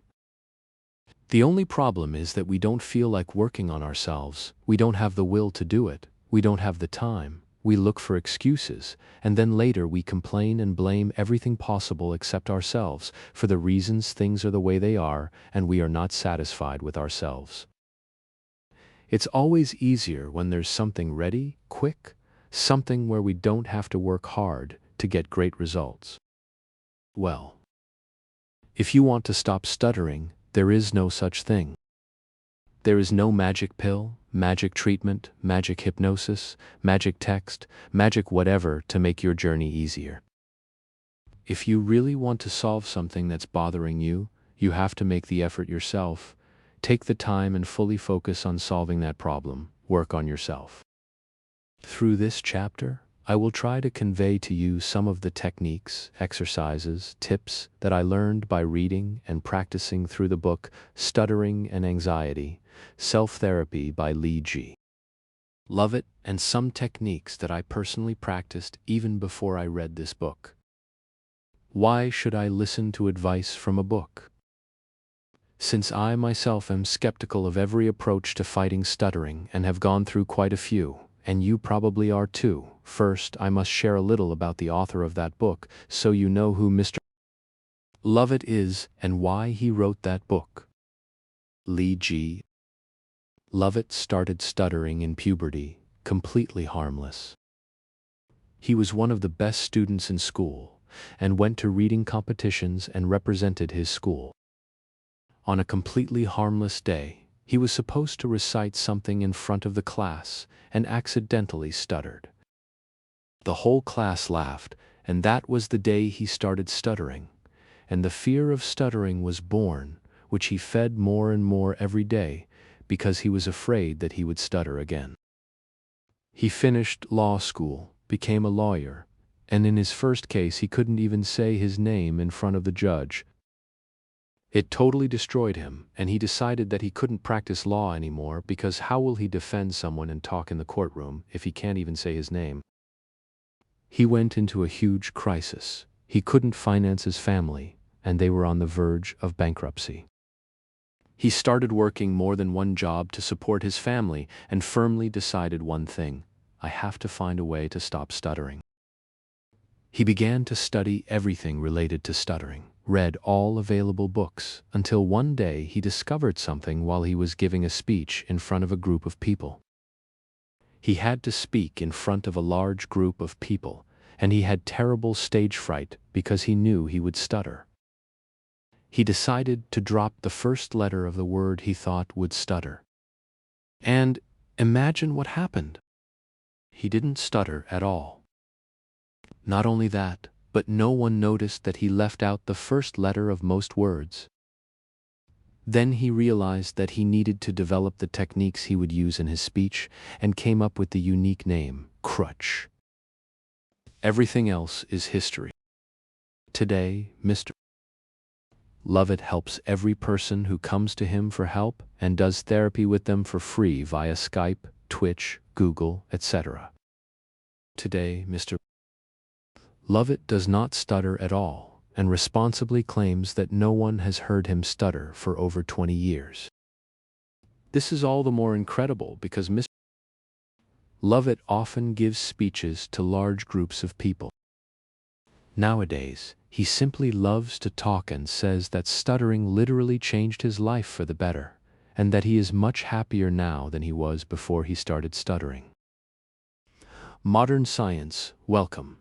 The only problem is that we don't feel like working on ourselves, we don't have the will to do it, we don't have the time. We look for excuses, and then later we complain and blame everything possible except ourselves for the reasons things are the way they are, and we are not satisfied with ourselves. It's always easier when there's something ready, quick, something where we don't have to work hard to get great results. Well, if you want to stop stuttering, there is no such thing. There is no magic pill, magic treatment, magic hypnosis, magic text, magic whatever to make your journey easier. If you really want to solve something that's bothering you, you have to make the effort yourself. Take the time and fully focus on solving that problem. Work on yourself. Through this chapter, I will try to convey to you some of the techniques, exercises, tips that I learned by reading and practicing through the book Stuttering and Anxiety, Self-Therapy by Lee G. Lovett, and some techniques that I personally practiced even before I read this book. Why should I listen to advice from a book? Since I myself am skeptical of every approach to fighting stuttering and have gone through quite a few, and you probably are too, first I must share a little about the author of that book so you know who Mr. Lovett is and why he wrote that book. Lee G. Lovett started stuttering in puberty, completely harmless. He was one of the best students in school and went to reading competitions and represented his school. On a completely harmless day, he was supposed to recite something in front of the class and accidentally stuttered. The whole class laughed, and that was the day he started stuttering. and the fear of stuttering was born, which he fed more and more every day, because he was afraid that he would stutter again. He finished law school, became a lawyer, and in his first case he couldn't even say his name in front of the judge. It totally destroyed him, and he decided that he couldn't practice law anymore because how will he defend someone and talk in the courtroom if he can't even say his name? He went into a huge crisis. He couldn't finance his family, and they were on the verge of bankruptcy. He started working more than one job to support his family and firmly decided one thing: I have to find a way to stop stuttering. He began to study everything related to stuttering, read all available books, until one day he discovered something while he was giving a speech in front of a group of people. He had to speak in front of a large group of people, and he had terrible stage fright because he knew he would stutter. He decided to drop the first letter of the word he thought would stutter. And imagine what happened. He didn't stutter at all. Not only that, but no one noticed that he left out the first letter of most words. Then he realized that he needed to develop the techniques he would use in his speech and came up with the unique name, crutch. Everything else is history. Today, Mr. Lovett helps every person who comes to him for help and does therapy with them for free via Skype, Twitch, Google, etc. Today, Mr. Lovett does not stutter at all and responsibly claims that no one has heard him stutter for over 20 years. This is all the more incredible because Mr. Lovett often gives speeches to large groups of people. Nowadays, he simply loves to talk and says that stuttering literally changed his life for the better, and that he is much happier now than he was before he started stuttering. Modern science, welcome.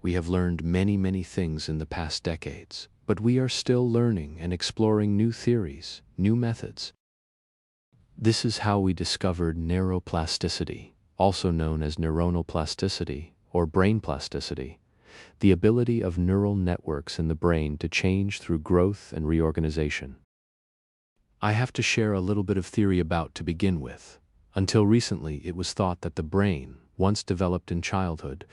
We have learned many things in the past decades, but we are still learning and exploring new theories, new methods. This is how we discovered neuroplasticity, also known as neuronal plasticity or brain plasticity, the ability of neural networks in the brain to change through growth and reorganization. I have to share a little bit of theory about to begin with. Until recently, it was thought that the brain, once developed in childhood,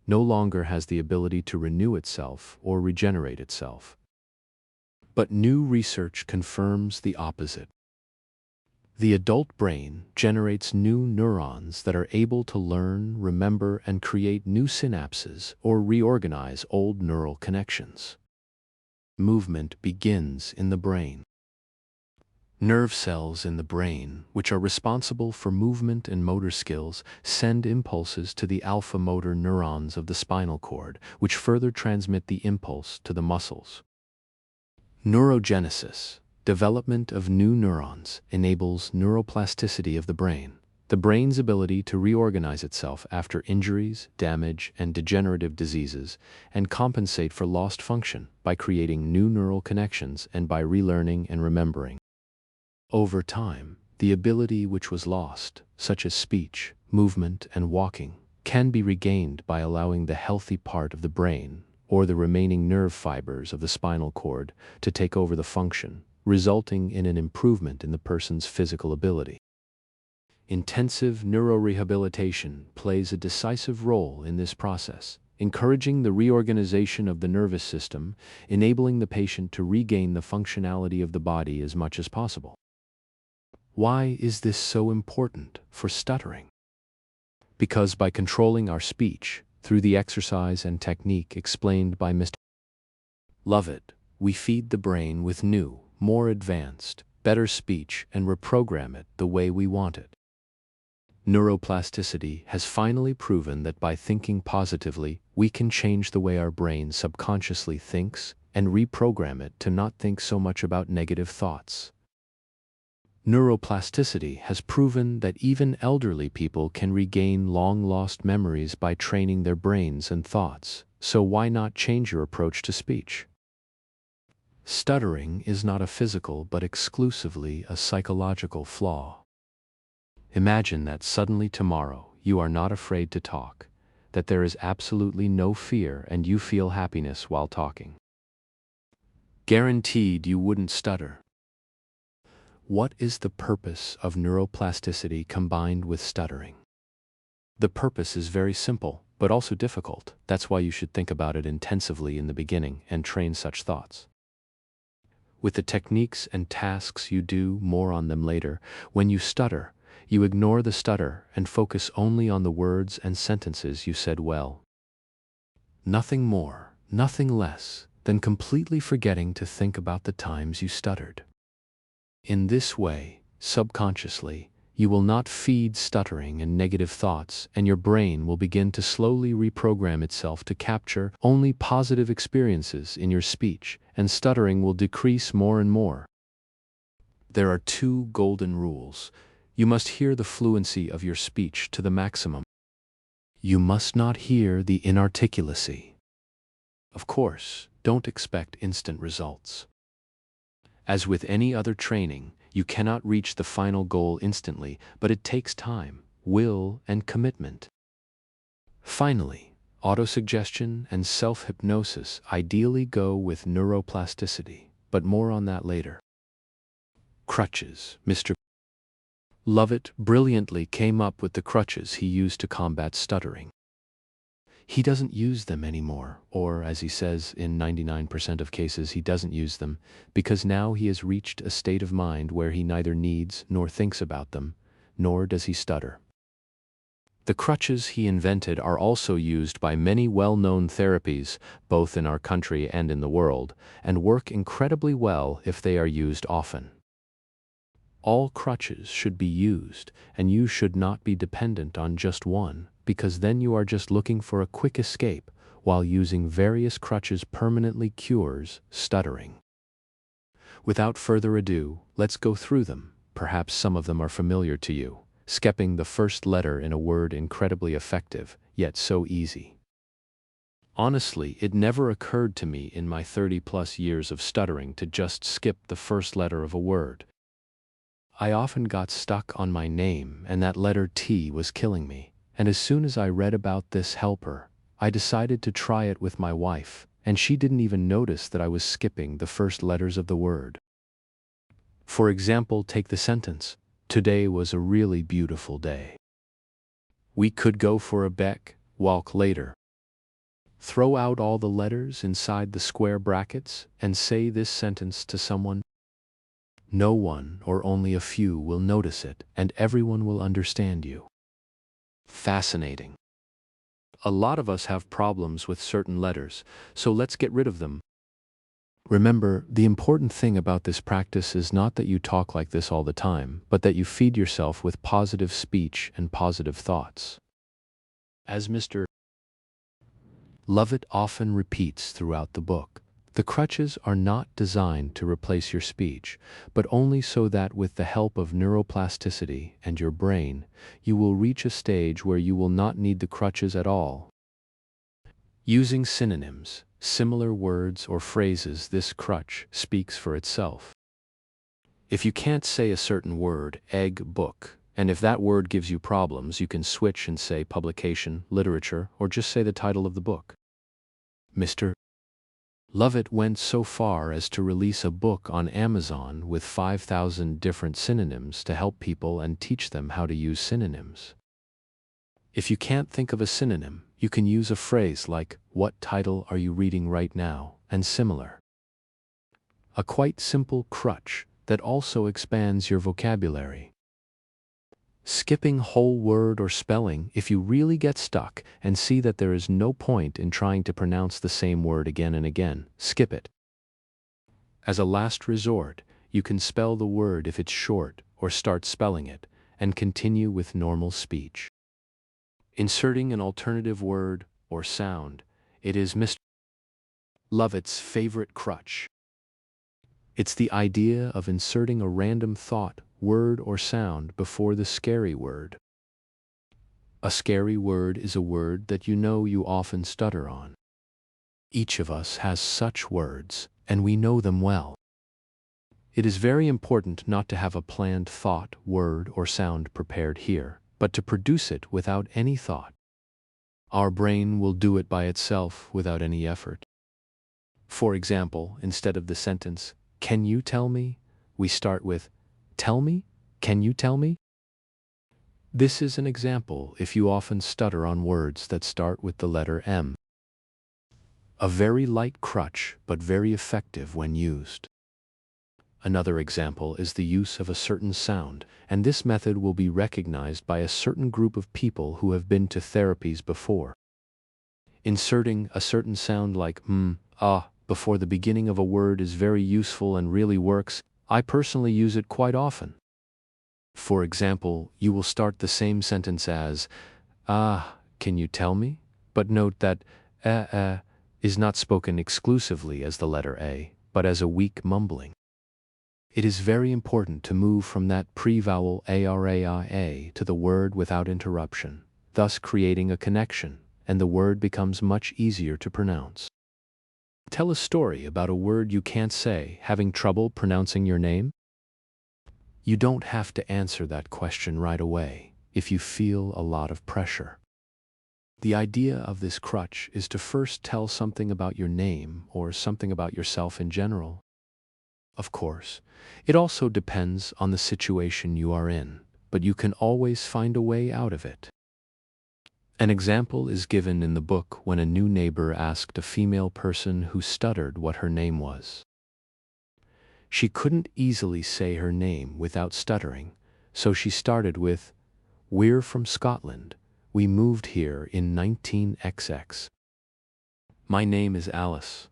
no longer has the ability to renew itself or regenerate itself. But new research confirms the opposite. The adult brain generates new neurons that are able to learn, remember, and create new synapses or reorganize old neural connections. Movement begins in the brain. Nerve cells in the brain, which are responsible for movement and motor skills, send impulses to the alpha motor neurons of the spinal cord, which further transmit the impulse to the muscles. Neurogenesis, development of new neurons, enables neuroplasticity of the brain, the brain's ability to reorganize itself after injuries, damage, and degenerative diseases, and compensate for lost function by creating new neural connections and by relearning and remembering. Over time, the ability which was lost, such as speech, movement, and walking, can be regained by allowing the healthy part of the brain, or the remaining nerve fibers of the spinal cord, to take over the function, resulting in an improvement in the person's physical ability. Intensive neurorehabilitation plays a decisive role in this process, encouraging the reorganization of the nervous system, enabling the patient to regain the functionality of the body as much as possible. Why is this so important for stuttering? Because by controlling our speech through the exercise and technique explained by Mr. Lovett, we feed the brain with new, more advanced, better speech and reprogram it the way we want it. Neuroplasticity has finally proven that by thinking positively, we can change the way our brain subconsciously thinks and reprogram it to not think so much about negative thoughts. Neuroplasticity has proven that even elderly people can regain long-lost memories by training their brains and thoughts, so why not change your approach to speech? Stuttering is not a physical but exclusively a psychological flaw. Imagine that suddenly tomorrow you are not afraid to talk, that there is absolutely no fear and you feel happiness while talking. Guaranteed you wouldn't stutter. What is the purpose of neuroplasticity combined with stuttering? The purpose is very simple, but also difficult. That's why you should think about it intensively in the beginning and train such thoughts. With the techniques and tasks you do, more on them later. When you stutter, you ignore the stutter and focus only on the words and sentences you said well. Nothing more, nothing less than completely forgetting to think about the times you stuttered. In this way, subconsciously, you will not feed stuttering and negative thoughts, and your brain will begin to slowly reprogram itself to capture only positive experiences in your speech, and stuttering will decrease more and more. There are two golden rules. You must hear the fluency of your speech to the maximum. You must not hear the inarticulacy. Of course, don't expect instant results. As with any other training, you cannot reach the final goal instantly, but it takes time, will, and commitment. Finally, autosuggestion and self-hypnosis ideally go with neuroplasticity, but more on that later. Crutches. Mr. Lovett brilliantly came up with the crutches he used to combat stuttering. He doesn't use them anymore, or as he says, in 99% of cases he doesn't use them, because now he has reached a state of mind where he neither needs nor thinks about them, nor does he stutter. The crutches he invented are also used by many well-known therapies, both in our country and in the world, and work incredibly well if they are used often. All crutches should be used, and you should not be dependent on just one, because then you are just looking for a quick escape, while using various crutches permanently cures stuttering. Without further ado, let's go through them. Perhaps some of them are familiar to you. Skipping the first letter in a word, incredibly effective, yet so easy. Honestly, it never occurred to me in my 30+ years of stuttering to just skip the first letter of a word. I often got stuck on my name, and that letter T was killing me. And as soon as I read about this helper, I decided to try it with my wife, and she didn't even notice that I was skipping the first letters of the word. For example, take the sentence, "Today was a really beautiful day." We could go for a beck, walk later. Throw out all the letters inside the square brackets and say this sentence to someone. No one or only a few will notice it, and everyone will understand you. Fascinating. A lot of us have problems with certain letters, so let's get rid of them. Remember, the important thing about this practice is not that you talk like this all the time, but that you feed yourself with positive speech and positive thoughts. As Mr. Lovett often repeats throughout the book, the crutches are not designed to replace your speech, but only so that with the help of neuroplasticity and your brain, you will reach a stage where you will not need the crutches at all. Using synonyms, similar words or phrases, this crutch speaks for itself. If you can't say a certain word, egg, book, and if that word gives you problems, you can switch and say publication, literature, or just say the title of the book. Mr. Lovett went so far as to release a book on Amazon with 5,000 different synonyms to help people and teach them how to use synonyms. If you can't think of a synonym, you can use a phrase like, "What title are you reading right now?" and similar. A quite simple crutch that also expands your vocabulary. Skipping whole word or spelling if you really get stuck and see that there is no point in trying to pronounce the same word again and again, skip it. As a last resort, you can spell the word if it's short or start spelling it, and continue with normal speech. Inserting an alternative word or sound, it is Mr. Lovett's favorite crutch. It's the idea of inserting a random thought, word, or sound before the scary word. A scary word is a word that you know you often stutter on. Each of us has such words, and we know them well. It is very important not to have a planned thought, word, or sound prepared here, but to produce it without any thought. Our brain will do it by itself without any effort. For example, instead of the sentence, "Can you tell me?" we start with, "Tell me? Can you tell me?" This is an example if you often stutter on words that start with the letter M. A very light crutch, but very effective when used. Another example is the use of a certain sound, and this method will be recognized by a certain group of people who have been to therapies before. Inserting a certain sound like before the beginning of a word is very useful and really works. I personally use it quite often. For example, you will start the same sentence as, can you tell me? But note that is not spoken exclusively as the letter A, but as a weak mumbling. It is very important to move from that pre-vowel ARAIA to the word without interruption, thus creating a connection, and the word becomes much easier to pronounce. Tell a story about a word you can't say, having trouble pronouncing your name? You don't have to answer that question right away if you feel a lot of pressure. The idea of this crutch is to first tell something about your name or something about yourself in general. Of course, it also depends on the situation you are in, but you can always find a way out of it. An example is given in the book when a new neighbor asked a female person who stuttered what her name was. She couldn't easily say her name without stuttering, so she started with, "We're from Scotland. We moved here in 19XX. My name is Alice."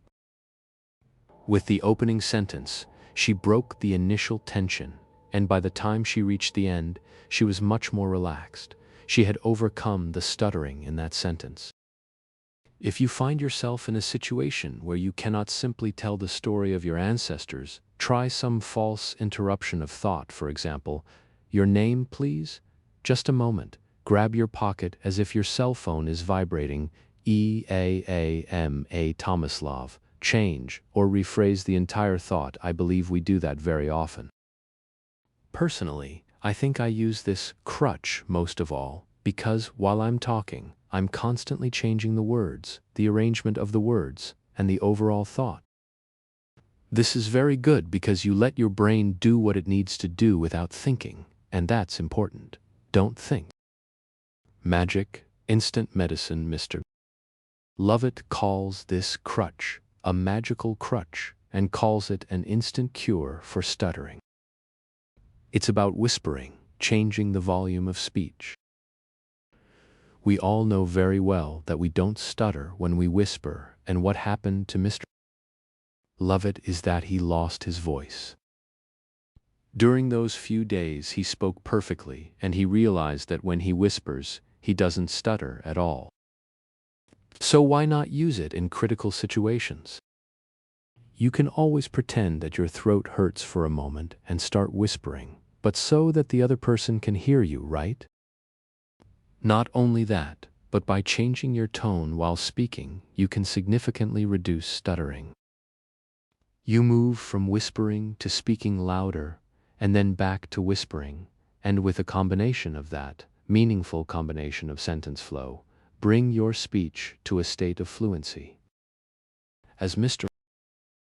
With the opening sentence, she broke the initial tension, and by the time she reached the end, she was much more relaxed. She had overcome the stuttering in that sentence. If you find yourself in a situation where you cannot simply tell the story of your ancestors, try some false interruption of thought, for example, "Your name, please?" Just a moment. Grab your pocket as if your cell phone is vibrating. EAAMA Tomislav. Change or rephrase the entire thought. I believe we do that very often. Personally, I think I use this crutch most of all because while I'm talking, I'm constantly changing the words, the arrangement of the words, and the overall thought. This is very good because you let your brain do what it needs to do without thinking, and that's important. Don't think. Magic, instant medicine, Mr. Lovett calls this crutch a magical crutch and calls it an instant cure for stuttering. It's about whispering, changing the volume of speech. We all know very well that we don't stutter when we whisper, and what happened to Mr. Lovett is that he lost his voice. During those few days he spoke perfectly, and he realized that when he whispers, he doesn't stutter at all. So why not use it in critical situations? You can always pretend that your throat hurts for a moment and start whispering, but so that the other person can hear you, right? Not only that, but by changing your tone while speaking, you can significantly reduce stuttering. You move from whispering to speaking louder, and then back to whispering, and with a combination of that, meaningful combination of sentence flow, bring your speech to a state of fluency. As Mr.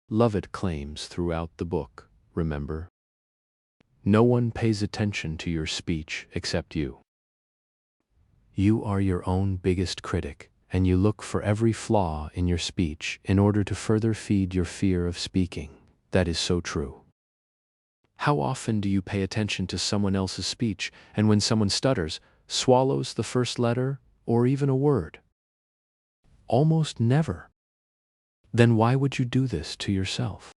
Lovett claims throughout the book, remember, no one pays attention to your speech except you. You are your own biggest critic, and you look for every flaw in your speech in order to further feed your fear of speaking. That is so true. How often do you pay attention to someone else's speech, and when someone stutters, swallows the first letter, or even a word? Almost never. Then why would you do this to yourself?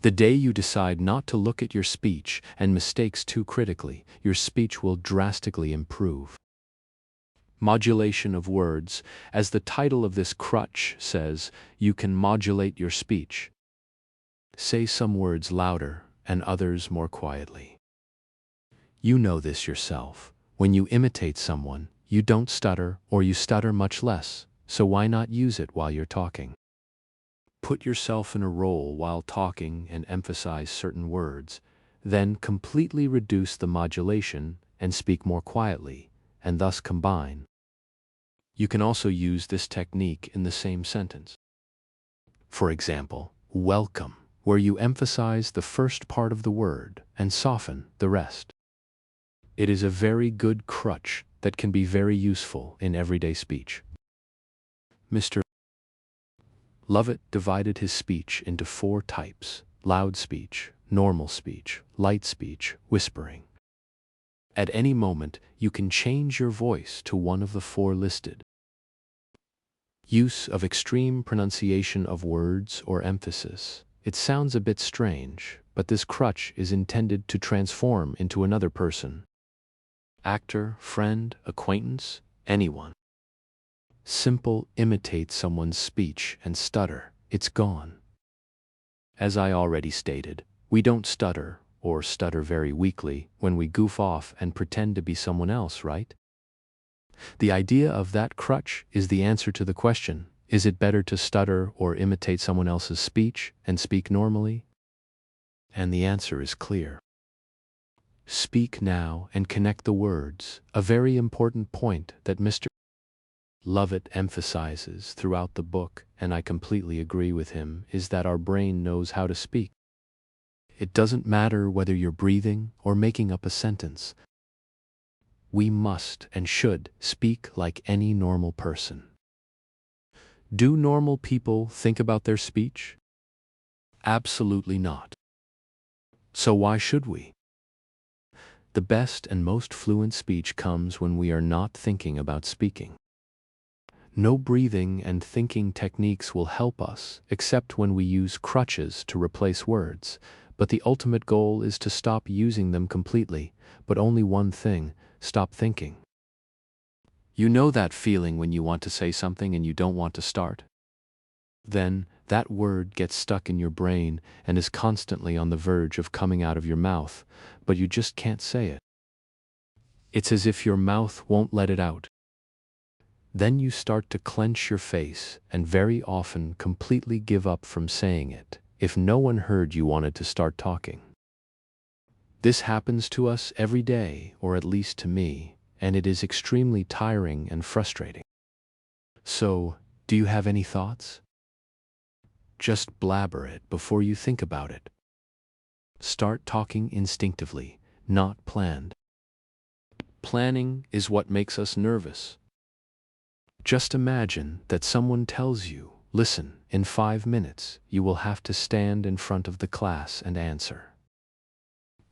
The day you decide not to look at your speech and mistakes too critically, your speech will drastically improve. Modulation of words. As the title of this crutch says, you can modulate your speech. Say some words louder and others more quietly. You know this yourself. When you imitate someone, you don't stutter or you stutter much less, so why not use it while you're talking? Put yourself in a role while talking and emphasize certain words, then completely reduce the modulation and speak more quietly, and thus combine. You can also use this technique in the same sentence. For example, welcome, where you emphasize the first part of the word and soften the rest. It is a very good crutch that can be very useful in everyday speech. Mr. Lovett divided his speech into 4 types: loud speech, normal speech, light speech, whispering. At any moment, you can change your voice to one of the 4 listed. Use of extreme pronunciation of words or emphasis. It sounds a bit strange, but this crutch is intended to transform into another person. Actor, friend, acquaintance, anyone. Simple imitate someone's speech and stutter, it's gone. As I already stated, we don't stutter, or stutter very weakly, when we goof off and pretend to be someone else, right? The idea of that crutch is the answer to the question, is it better to stutter or imitate someone else's speech and speak normally? And the answer is clear. Speak now and connect the words, a very important point that Mr. Lovett emphasizes throughout the book, and I completely agree with him, is that our brain knows how to speak. It doesn't matter whether you're breathing or making up a sentence. We must and should speak like any normal person. Do normal people think about their speech? Absolutely not. So why should we? The best and most fluent speech comes when we are not thinking about speaking. No breathing and thinking techniques will help us, except when we use crutches to replace words, but the ultimate goal is to stop using them completely, but only one thing: stop thinking. You know that feeling when you want to say something and you don't want to start? Then, that word gets stuck in your brain and is constantly on the verge of coming out of your mouth, but you just can't say it. It's as if your mouth won't let it out. Then you start to clench your face and very often completely give up from saying it, if no one heard you wanted to start talking. This happens to us every day, or at least to me, and it is extremely tiring and frustrating. So, do you have any thoughts? Just blabber it before you think about it. Start talking instinctively, not planned. Planning is what makes us nervous. Just imagine that someone tells you, listen, in 5 minutes, you will have to stand in front of the class and answer.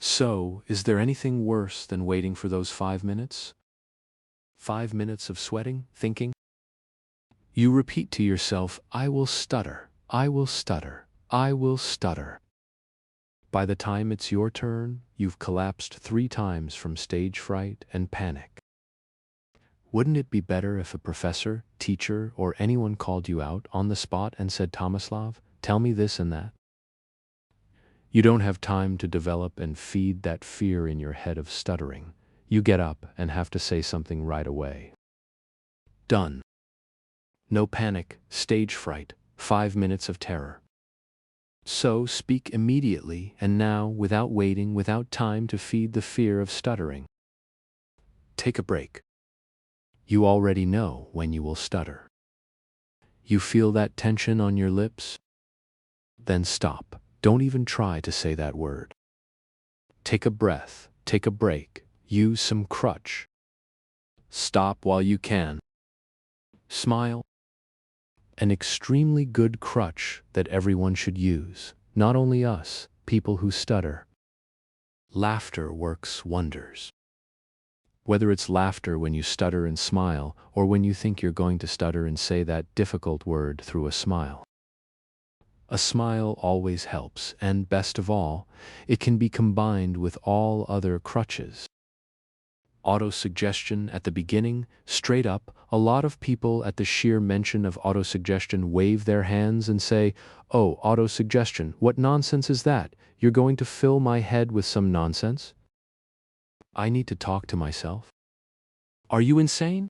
So, is there anything worse than waiting for those 5 minutes? 5 minutes of sweating, thinking? You repeat to yourself, I will stutter, I will stutter, I will stutter. By the time it's your turn, you've collapsed 3 times from stage fright and panic. Wouldn't it be better if a professor, teacher, or anyone called you out on the spot and said, Tomislav, tell me this and that? You don't have time to develop and feed that fear in your head of stuttering. You get up and have to say something right away. Done. No panic, stage fright, 5 minutes of terror. So speak immediately and now, without waiting, without time to feed the fear of stuttering. Take a break. You already know when you will stutter. You feel that tension on your lips? Then stop. Don't even try to say that word. Take a breath, take a break, use some crutch. Stop while you can. Smile. An extremely good crutch that everyone should use, not only us, people who stutter. Laughter works wonders. Whether it's laughter when you stutter and smile, or when you think you're going to stutter and say that difficult word through a smile. A smile always helps, and best of all, it can be combined with all other crutches. Autosuggestion at the beginning, straight up, a lot of people at the sheer mention of autosuggestion wave their hands and say, oh, autosuggestion, what nonsense is that? You're going to fill my head with some nonsense? I need to talk to myself? Are you insane?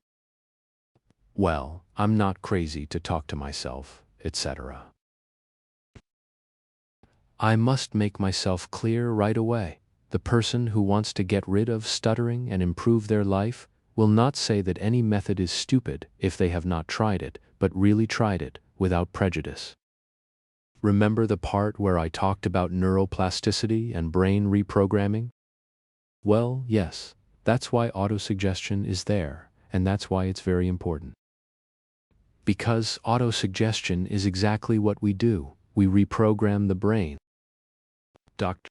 Well, I'm not crazy to talk to myself, etc. I must make myself clear right away. The person who wants to get rid of stuttering and improve their life will not say that any method is stupid if they have not tried it, but really tried it, without prejudice. Remember the part where I talked about neuroplasticity and brain reprogramming? Well, yes, that's why autosuggestion is there, and that's why it's very important. Because autosuggestion is exactly what we do. We reprogram the brain. Dr.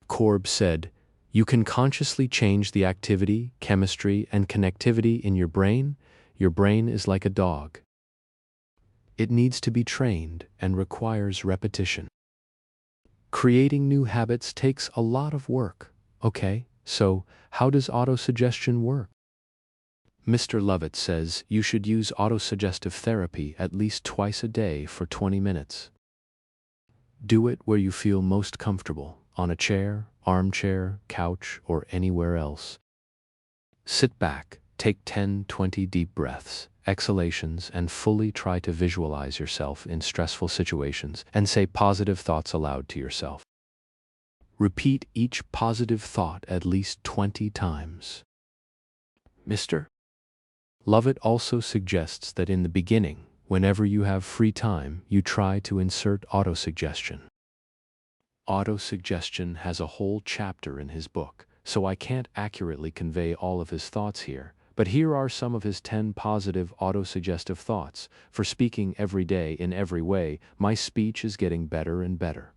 Korb said, "You can consciously change the activity, chemistry, and connectivity in your brain. Your brain is like a dog. It needs to be trained and requires repetition. Creating new habits takes a lot of work. Okay, so how does autosuggestion work?" Mr. Lovett says you should use autosuggestive therapy at least twice a day for 20 minutes. Do it where you feel most comfortable, on a chair, armchair, couch, or anywhere else. Sit back, take 10-20 deep breaths, exhalations, and fully try to visualize yourself in stressful situations and say positive thoughts aloud to yourself. Repeat each positive thought at least 20 times. Mr. Lovett also suggests that in the beginning, whenever you have free time, you try to insert autosuggestion. Autosuggestion has a whole chapter in his book, so I can't accurately convey all of his thoughts here, but here are some of his 10 positive autosuggestive thoughts. For speaking every day in every way, my speech is getting better and better.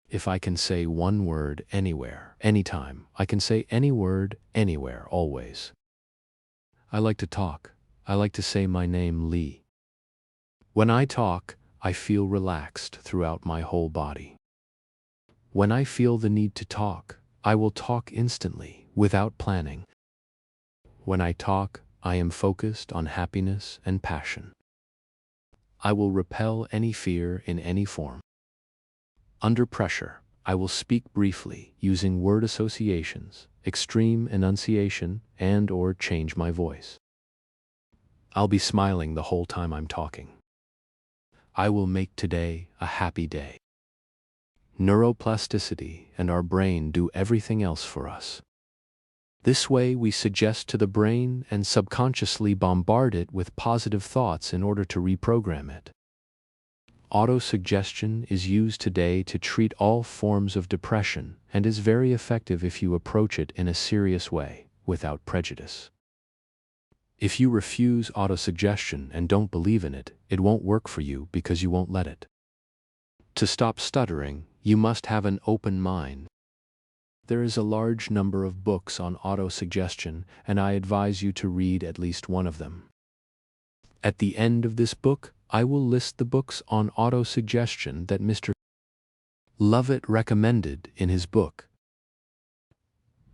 If I can say one word anywhere, anytime, I can say any word anywhere, always. I like to talk. I like to say my name, Lee. When I talk, I feel relaxed throughout my whole body. When I feel the need to talk, I will talk instantly, without planning. When I talk, I am focused on happiness and passion. I will repel any fear in any form. Under pressure, I will speak briefly, using word associations, extreme enunciation, and/or change my voice. I'll be smiling the whole time I'm talking. I will make today a happy day. Neuroplasticity and our brain do everything else for us. This way we suggest to the brain and subconsciously bombard it with positive thoughts in order to reprogram it. Autosuggestion is used today to treat all forms of depression and is very effective if you approach it in a serious way, without prejudice. If you refuse autosuggestion and don't believe in it, it won't work for you because you won't let it. To stop stuttering, you must have an open mind. There is a large number of books on autosuggestion, and I advise you to read at least one of them. At the end of this book, I will list the books on autosuggestion that Mr. Lovett recommended in his book.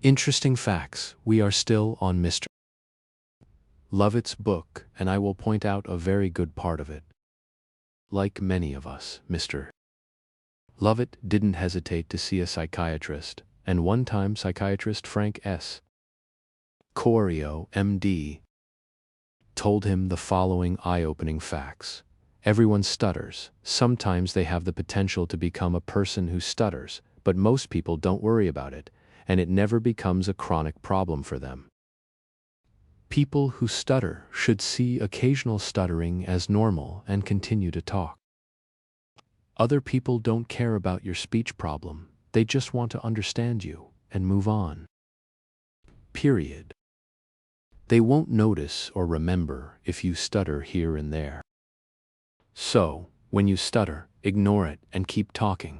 Interesting facts. We are still on Mr. Lovett's book, and I will point out a very good part of it. Like many of us, Mr. Lovett didn't hesitate to see a psychiatrist, and one time psychiatrist Frank S. Corio, M.D., told him the following eye-opening facts. Everyone stutters. Sometimes they have the potential to become a person who stutters, but most people don't worry about it, and it never becomes a chronic problem for them. People who stutter should see occasional stuttering as normal and continue to talk. Other people don't care about your speech problem. They just want to understand you and move on. Period. They won't notice or remember if you stutter here and there. So, when you stutter, ignore it and keep talking.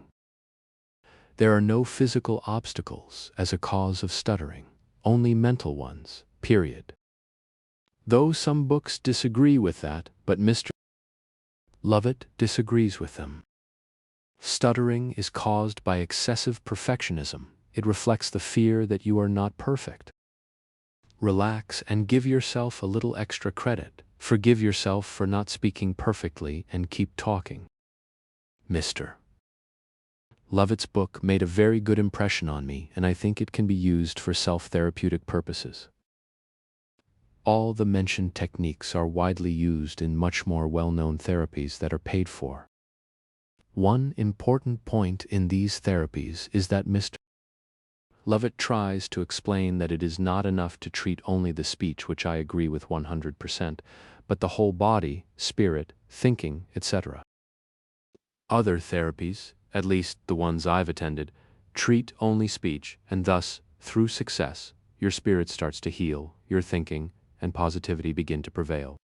There are no physical obstacles as a cause of stuttering, only mental ones, period. Though some books disagree with that, but Mr. Lovett disagrees with them. Stuttering is caused by excessive perfectionism. It reflects the fear that you are not perfect. Relax and give yourself a little extra credit. Forgive yourself for not speaking perfectly and keep talking. Mr. Lovett's book made a very good impression on me, and I think it can be used for self-therapeutic purposes. All the mentioned techniques are widely used in much more well-known therapies that are paid for. One important point in these therapies is that Mr. Lovett tries to explain that it is not enough to treat only the speech, which I agree with 100%, but the whole body, spirit, thinking, etc. Other therapies, at least the ones I've attended, treat only speech, and thus, through success, your spirit starts to heal, your thinking and positivity begin to prevail.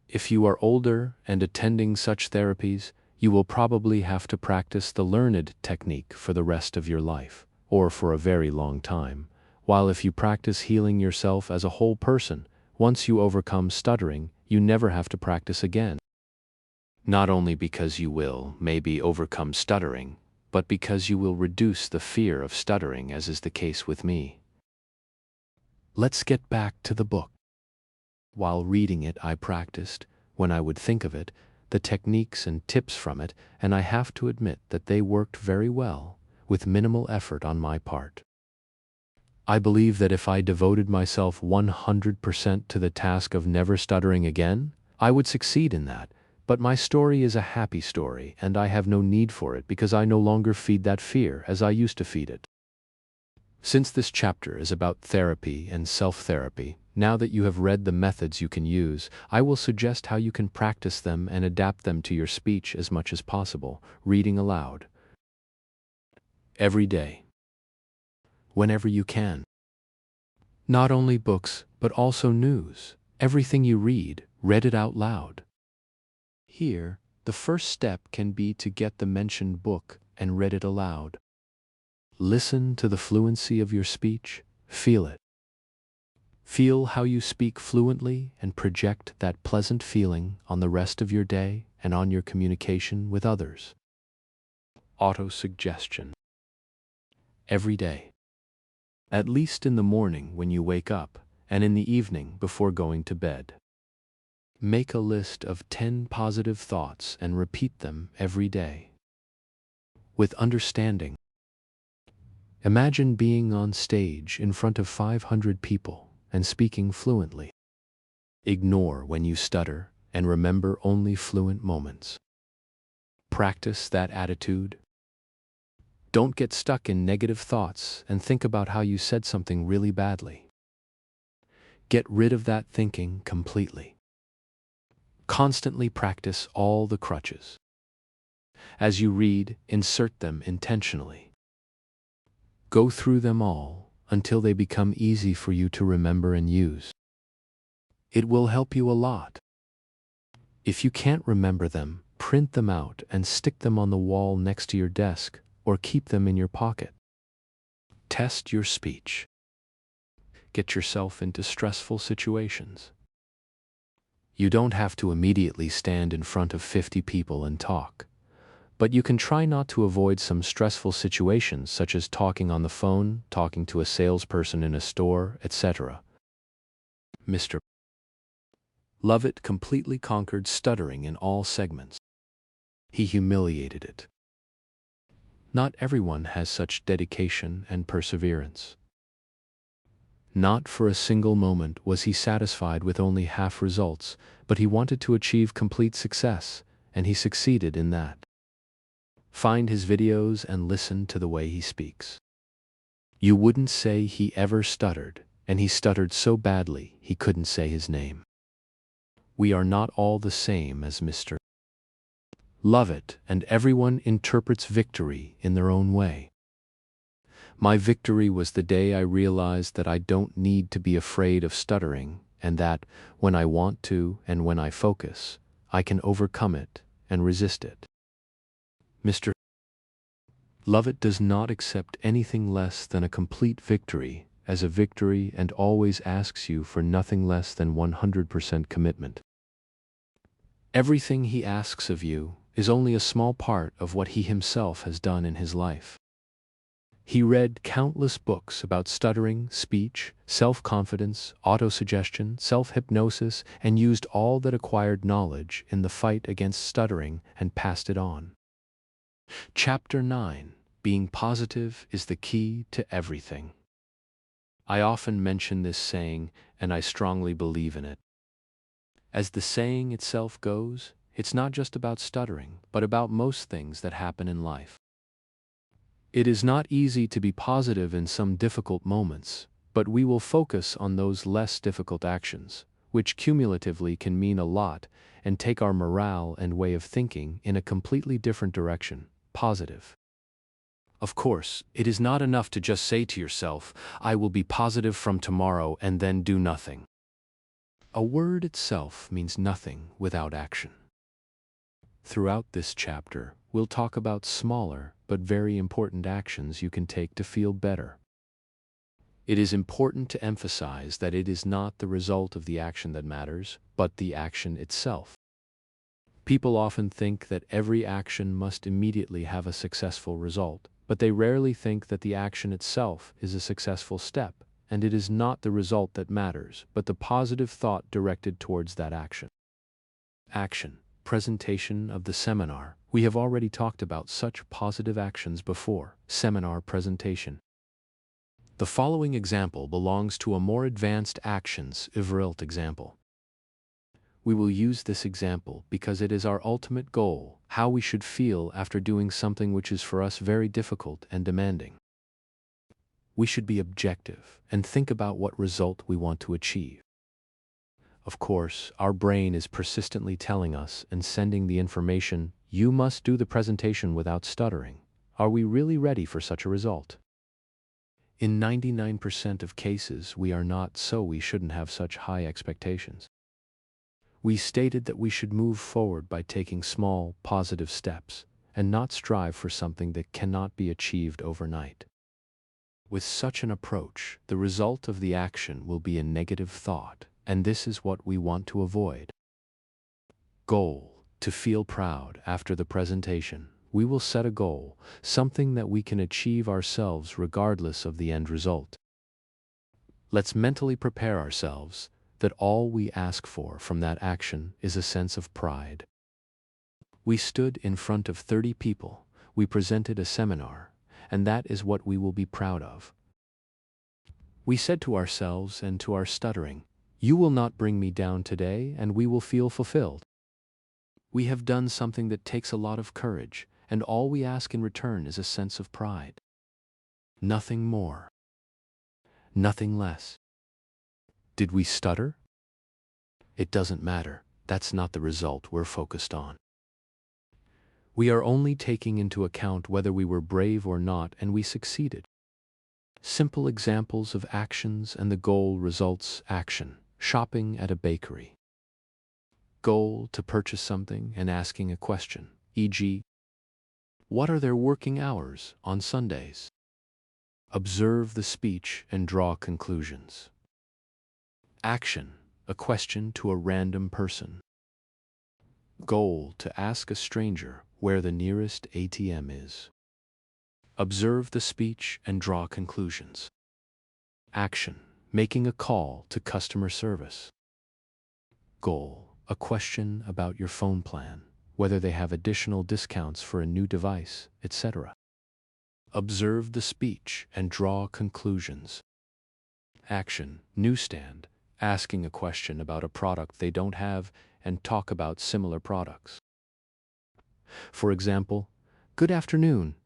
If you are older and attending such therapies, you will probably have to practice the learned technique for the rest of your life, or for a very long time, while if you practice healing yourself as a whole person, once you overcome stuttering, you never have to practice again. Not only because you will, maybe, overcome stuttering, but because you will reduce the fear of stuttering, as is the case with me. Let's get back to the book. While reading it, I practiced, when I would think of it, the techniques and tips from it, and I have to admit that they worked very well, with minimal effort on my part. I believe that if I devoted myself 100% to the task of never stuttering again, I would succeed in that. But my story is a happy story, and I have no need for it because I no longer feed that fear as I used to feed it. Since this chapter is about therapy and self-therapy, now that you have read the methods you can use, I will suggest how you can practice them and adapt them to your speech as much as possible, reading aloud. Every day. Whenever you can. Not only books, but also news. Everything you read it out loud. Here, the first step can be to get the mentioned book and read it aloud. Listen to the fluency of your speech, feel it. Feel how you speak fluently and project that pleasant feeling on the rest of your day and on your communication with others. Auto-suggestion. Every day. At least in the morning when you wake up, and in the evening before going to bed. Make a list of 10 positive thoughts and repeat them every day. With understanding. Imagine being on stage in front of 500 people and speaking fluently. Ignore when you stutter and remember only fluent moments. Practice that attitude. Don't get stuck in negative thoughts and think about how you said something really badly. Get rid of that thinking completely. Constantly practice all the crutches. As you read, insert them intentionally. Go through them all until they become easy for you to remember and use. It will help you a lot. If you can't remember them, print them out and stick them on the wall next to your desk or keep them in your pocket. Test your speech. Get yourself into stressful situations. You don't have to immediately stand in front of 50 people and talk, but you can try not to avoid some stressful situations such as talking on the phone, talking to a salesperson in a store, etc. Mr. Lovett completely conquered stuttering in all segments. He humiliated it. Not everyone has such dedication and perseverance. Not for a single moment was he satisfied with only half results, but he wanted to achieve complete success, and he succeeded in that. Find his videos and listen to the way he speaks. You wouldn't say he ever stuttered, and he stuttered so badly he couldn't say his name. We are not all the same as Mr. Lovett, and everyone interprets victory in their own way. My victory was the day I realized that I don't need to be afraid of stuttering, and that, when I want to and when I focus, I can overcome it and resist it. Mr. Lovett does not accept anything less than a complete victory as a victory and always asks you for nothing less than 100% commitment. Everything he asks of you is only a small part of what he himself has done in his life. He read countless books about stuttering, speech, self-confidence, autosuggestion, self-hypnosis, and used all that acquired knowledge in the fight against stuttering and passed it on. Chapter 9. Being positive is the key to everything. I often mention this saying, and I strongly believe in it. As the saying itself goes, it's not just about stuttering, but about most things that happen in life. It is not easy to be positive in some difficult moments, but we will focus on those less difficult actions, which cumulatively can mean a lot and take our morale and way of thinking in a completely different direction, positive. Of course, it is not enough to just say to yourself, "I will be positive from tomorrow," and then do nothing. A word itself means nothing without action. Throughout this chapter, we'll talk about smaller but very important actions you can take to feel better. It is important to emphasize that it is not the result of the action that matters, but the action itself. People often think that every action must immediately have a successful result, but they rarely think that the action itself is a successful step, and it is not the result that matters, but the positive thought directed towards that action. Action. Presentation of the seminar. We have already talked about such positive actions before. Seminar presentation. The following example belongs to a more advanced actions overelt example. We will use this example because it is our ultimate goal, how we should feel after doing something which is for us very difficult and demanding. We should be objective and think about what result we want to achieve. Of course, our brain is persistently telling us and sending the information, "You must do the presentation without stuttering." Are we really ready for such a result? In 99% of cases, we are not, so we shouldn't have such high expectations. We stated that we should move forward by taking small, positive steps, and not strive for something that cannot be achieved overnight. With such an approach, the result of the action will be a negative thought, and this is what we want to avoid. Goal: to feel proud after the presentation. We will set a goal, something that we can achieve ourselves regardless of the end result. Let's mentally prepare ourselves that all we ask for from that action is a sense of pride. We stood in front of 30 people, we presented a seminar, and that is what we will be proud of. We said to ourselves and to our stuttering, "You will not bring me down today, and we will feel fulfilled." We have done something that takes a lot of courage, and all we ask in return is a sense of pride. Nothing more. Nothing less. Did we stutter? It doesn't matter. That's not the result we're focused on. We are only taking into account whether we were brave or not, and we succeeded. Simple examples of actions and the goal results. Action: shopping at a bakery. Goal: to purchase something and asking a question, e.g., what are their working hours on Sundays? Observe the speech and draw conclusions. Action: a question to a random person. Goal: to ask a stranger where the nearest ATM is. Observe the speech and draw conclusions. Action: making a call to customer service. Goal: a question about your phone plan, whether they have additional discounts for a new device, etc. Observe the speech and draw conclusions. Action: newsstand: asking a question about a product they don't have and talk about similar products. For example, "Good afternoon.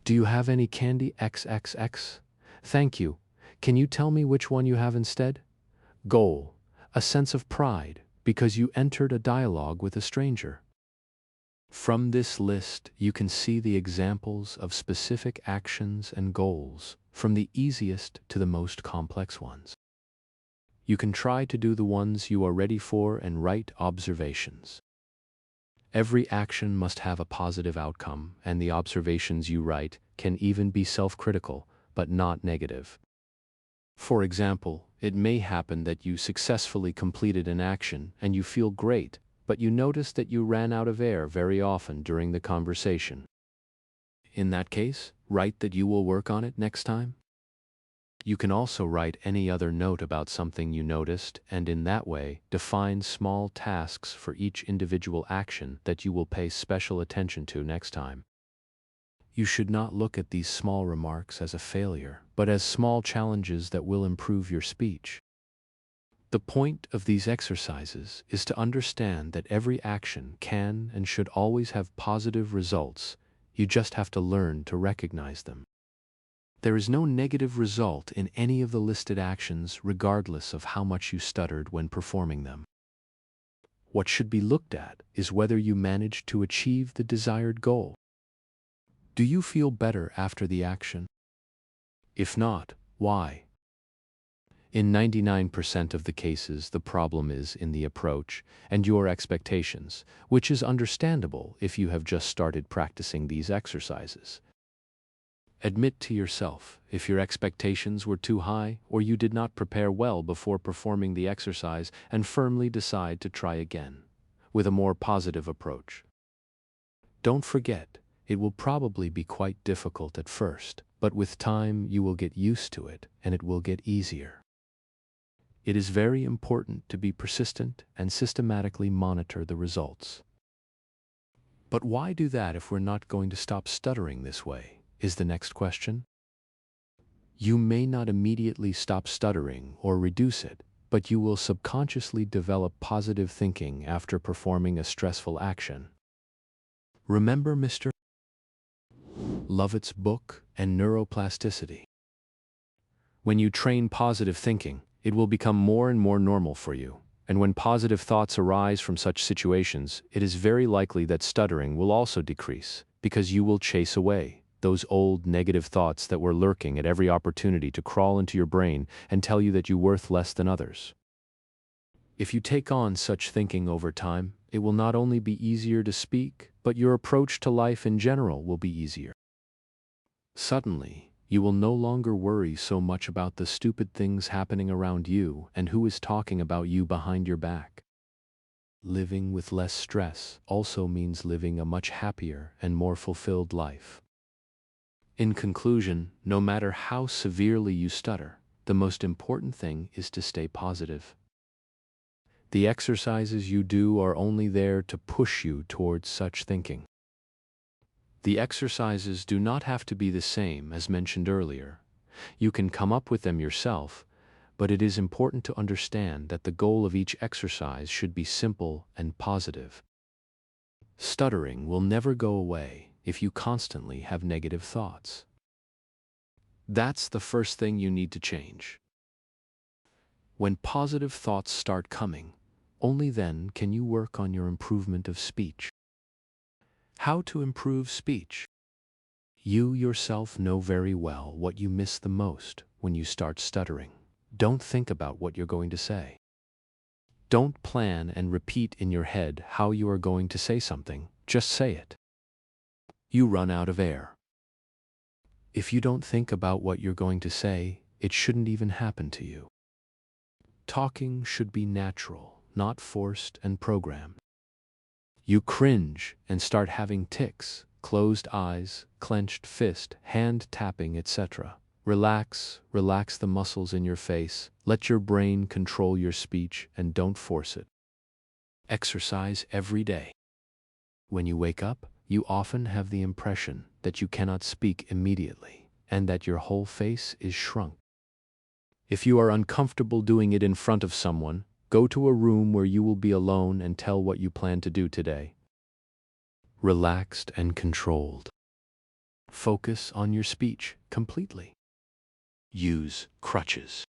Do you have any candy XXX? Thank you. Can you tell me which one you have instead?" Goal: a sense of pride because you entered a dialogue with a stranger. From this list, you can see the examples of specific actions and goals, from the easiest to the most complex ones. You can try to do the ones you are ready for and write observations. Every action must have a positive outcome, and the observations you write can even be self-critical, but not negative. For example, it may happen that you successfully completed an action and you feel great, but you notice that you ran out of air very often during the conversation. In that case, write that you will work on it next time. You can also write any other note about something you noticed, and in that way, define small tasks for each individual action that you will pay special attention to next time. You should not look at these small remarks as a failure, but as small challenges that will improve your speech. The point of these exercises is to understand that every action can and should always have positive results. You just have to learn to recognize them. There is no negative result in any of the listed actions regardless of how much you stuttered when performing them. What should be looked at is whether you managed to achieve the desired goal. Do you feel better after the action? If not, why? In 99% of the cases, the problem is in the approach and your expectations, which is understandable if you have just started practicing these exercises. Admit to yourself if your expectations were too high or you did not prepare well before performing the exercise, and firmly decide to try again with a more positive approach. Don't forget, it will probably be quite difficult at first, but with time you will get used to it and it will get easier. It is very important to be persistent and systematically monitor the results. But why do that if we're not going to stop stuttering this way, is the next question. You may not immediately stop stuttering or reduce it, but you will subconsciously develop positive thinking after performing a stressful action. Remember Mr. Lovett's book and neuroplasticity. When you train positive thinking, it will become more and more normal for you, and when positive thoughts arise from such situations, it is very likely that stuttering will also decrease, because you will chase away those old negative thoughts that were lurking at every opportunity to crawl into your brain and tell you that you're worth less than others. If you take on such thinking over time, it will not only be easier to speak, but your approach to life in general will be easier. Suddenly, you will no longer worry so much about the stupid things happening around you and who is talking about you behind your back. Living with less stress also means living a much happier and more fulfilled life. In conclusion, no matter how severely you stutter, the most important thing is to stay positive. The exercises you do are only there to push you towards such thinking. The exercises do not have to be the same as mentioned earlier. You can come up with them yourself, but it is important to understand that the goal of each exercise should be simple and positive. Stuttering will never go away if you constantly have negative thoughts. That's the first thing you need to change. When positive thoughts start coming, only then can you work on your improvement of speech. How to improve speech? You yourself know very well what you miss the most when you start stuttering. Don't think about what you're going to say. Don't plan and repeat in your head how you are going to say something, just say it. You run out of air. If you don't think about what you're going to say, it shouldn't even happen to you. Talking should be natural, not forced and programmed. You cringe and start having tics, closed eyes, clenched fist, hand tapping, etc. Relax the muscles in your face, let your brain control your speech and don't force it. Exercise every day. When you wake up, you often have the impression that you cannot speak immediately and that your whole face is shrunk. If you are uncomfortable doing it in front of someone, go to a room where you will be alone and tell what you plan to do today. Relaxed and controlled. Focus on your speech completely. Use crutches.